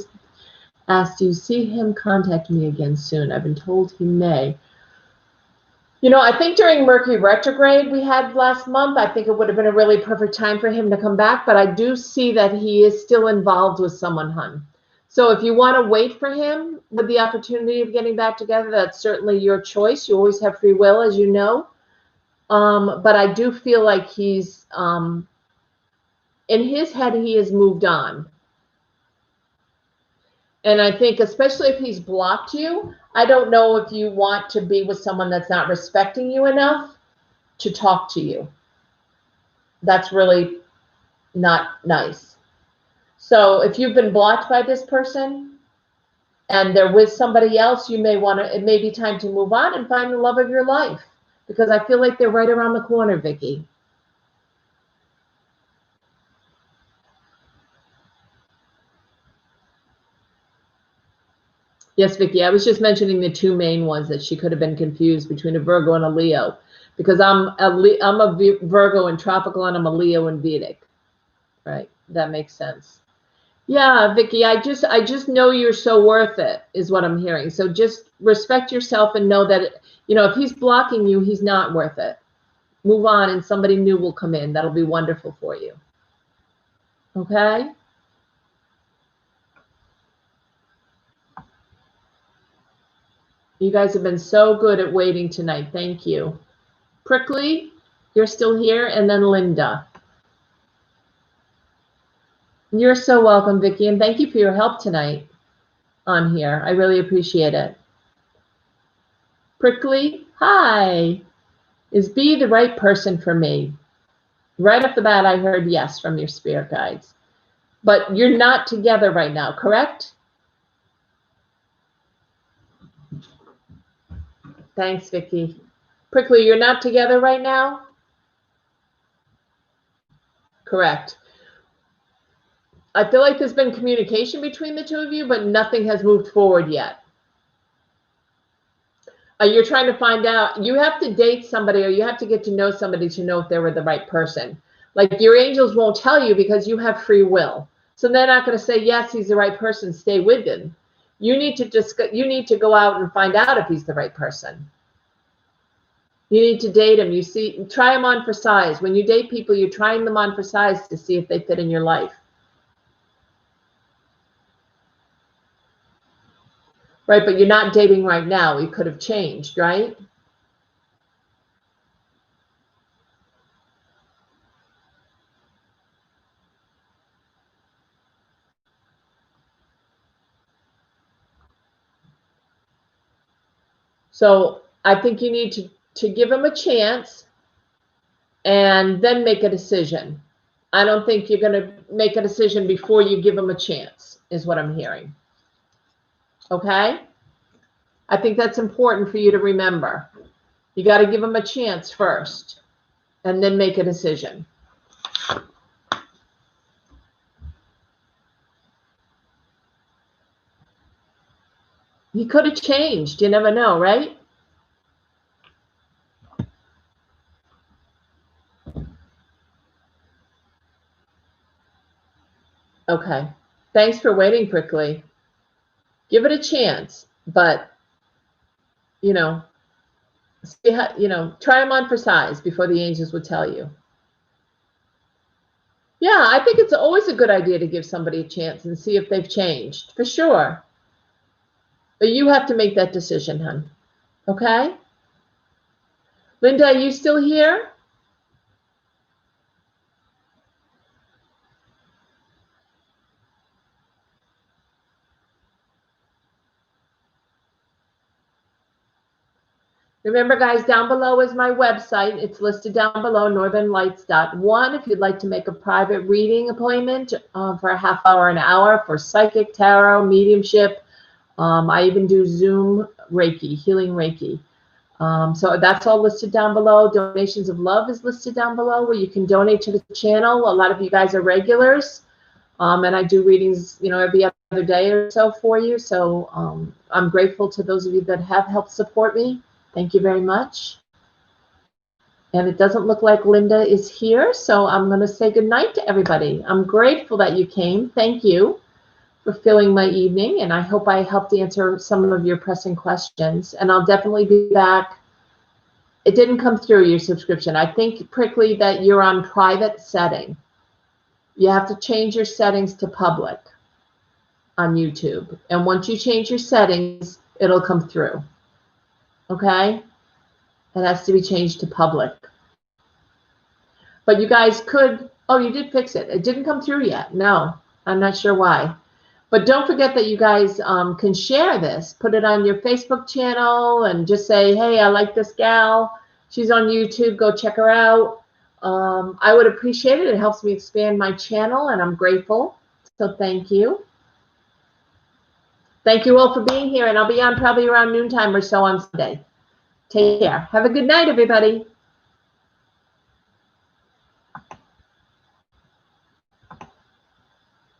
ask, do you see him contact me again soon? I've been told he may. You know, I think during Mercury retrograde we had last month, I think it would have been a really perfect time for him to come back, but I do see that he is still involved with someone, hon. So if you want to wait for him with the opportunity of getting back together, that's certainly your choice. You always have free will, as you know. But I do feel like he's, in his head, he has moved on. And I think, especially if he's blocked you, I don't know if you want to be with someone that's not respecting you enough to talk to you. That's really not nice. So if you've been blocked by this person and they're with somebody else, you may want to, it may be time to move on and find the love of your life, because I feel like they're right around the corner, Vicky. Yes, Vicky, I was just mentioning the two main ones that she could have been confused between a Virgo and a Leo, because I'm a Virgo in tropical and I'm a Leo in Vedic. Right, that makes sense. Yeah, Vicky, I just know you're so worth it, is what I'm hearing. So just respect yourself and know that, you know, if he's blocking you, he's not worth it. Move on and somebody new will come in. That'll be wonderful for you. Okay? You guys have been so good at waiting tonight. Thank you. Prickly, you're still here, and then Linda. You're so welcome, Vicky, and thank you for your help tonight on here. I really appreciate it. Prickly, hi. Is B the right person for me? Right off the bat, I heard yes from your spirit guides. But you're not together right now, correct? Thanks, Vicky. Prickly, you're not together right now? Correct. I feel like there's been communication between the two of you, but nothing has moved forward yet. You're trying to find out, you have to date somebody or you have to get to know somebody to know if they were the right person. Like, your angels won't tell you because you have free will. So they're not going to say, yes, he's the right person, stay with him. You need to go out and find out if he's the right person. You need to date him. Try him on for size. When you date people, you're trying them on for size to see if they fit in your life. Right, but you're not dating right now. You could have changed, right? So I think you need to give him a chance and then make a decision. I don't think you're going to make a decision before you give him a chance, is what I'm hearing. Okay? I think that's important for you to remember. You got to give him a chance first and then make a decision. He could have changed. You never know, right? Okay. Thanks for waiting, Prickly. Give it a chance, but, you know, see how, you know, try them on for size before the angels would tell you. Yeah, I think it's always a good idea to give somebody a chance and see if they've changed, for sure. But you have to make that decision, hon. Okay? Linda, are you still here? Remember, guys, down below is my website. It's listed down below, northernlights.one. If you'd like to make a private reading appointment for a half hour, an hour for psychic, tarot, mediumship. I even do Zoom Reiki, healing Reiki. So that's all listed down below. Donations of love is listed down below where you can donate to the channel. A lot of you guys are regulars. And I do readings, every other day or so for you. So I'm grateful to those of you that have helped support me. Thank you very much. And it doesn't look like Linda is here, so I'm going to say goodnight to everybody. I'm grateful that you came. Thank you for filling my evening, and I hope I helped answer some of your pressing questions. And I'll definitely be back. It didn't come through your subscription. I think, Prickly, that you're on private setting. You have to change your settings to public on YouTube. And once you change your settings, it'll come through. Okay? It has to be changed to public. But you guys could, oh, you did fix it. It didn't come through yet. No, I'm not sure why. But don't forget that you guys can share this. Put it on your Facebook channel and just say, hey, I like this gal. She's on YouTube. Go check her out. I would appreciate it. It helps me expand my channel, and I'm grateful. So thank you. Thank you all for being here, and I'll be on probably around noontime or so on Sunday. Take care. Have a good night, everybody.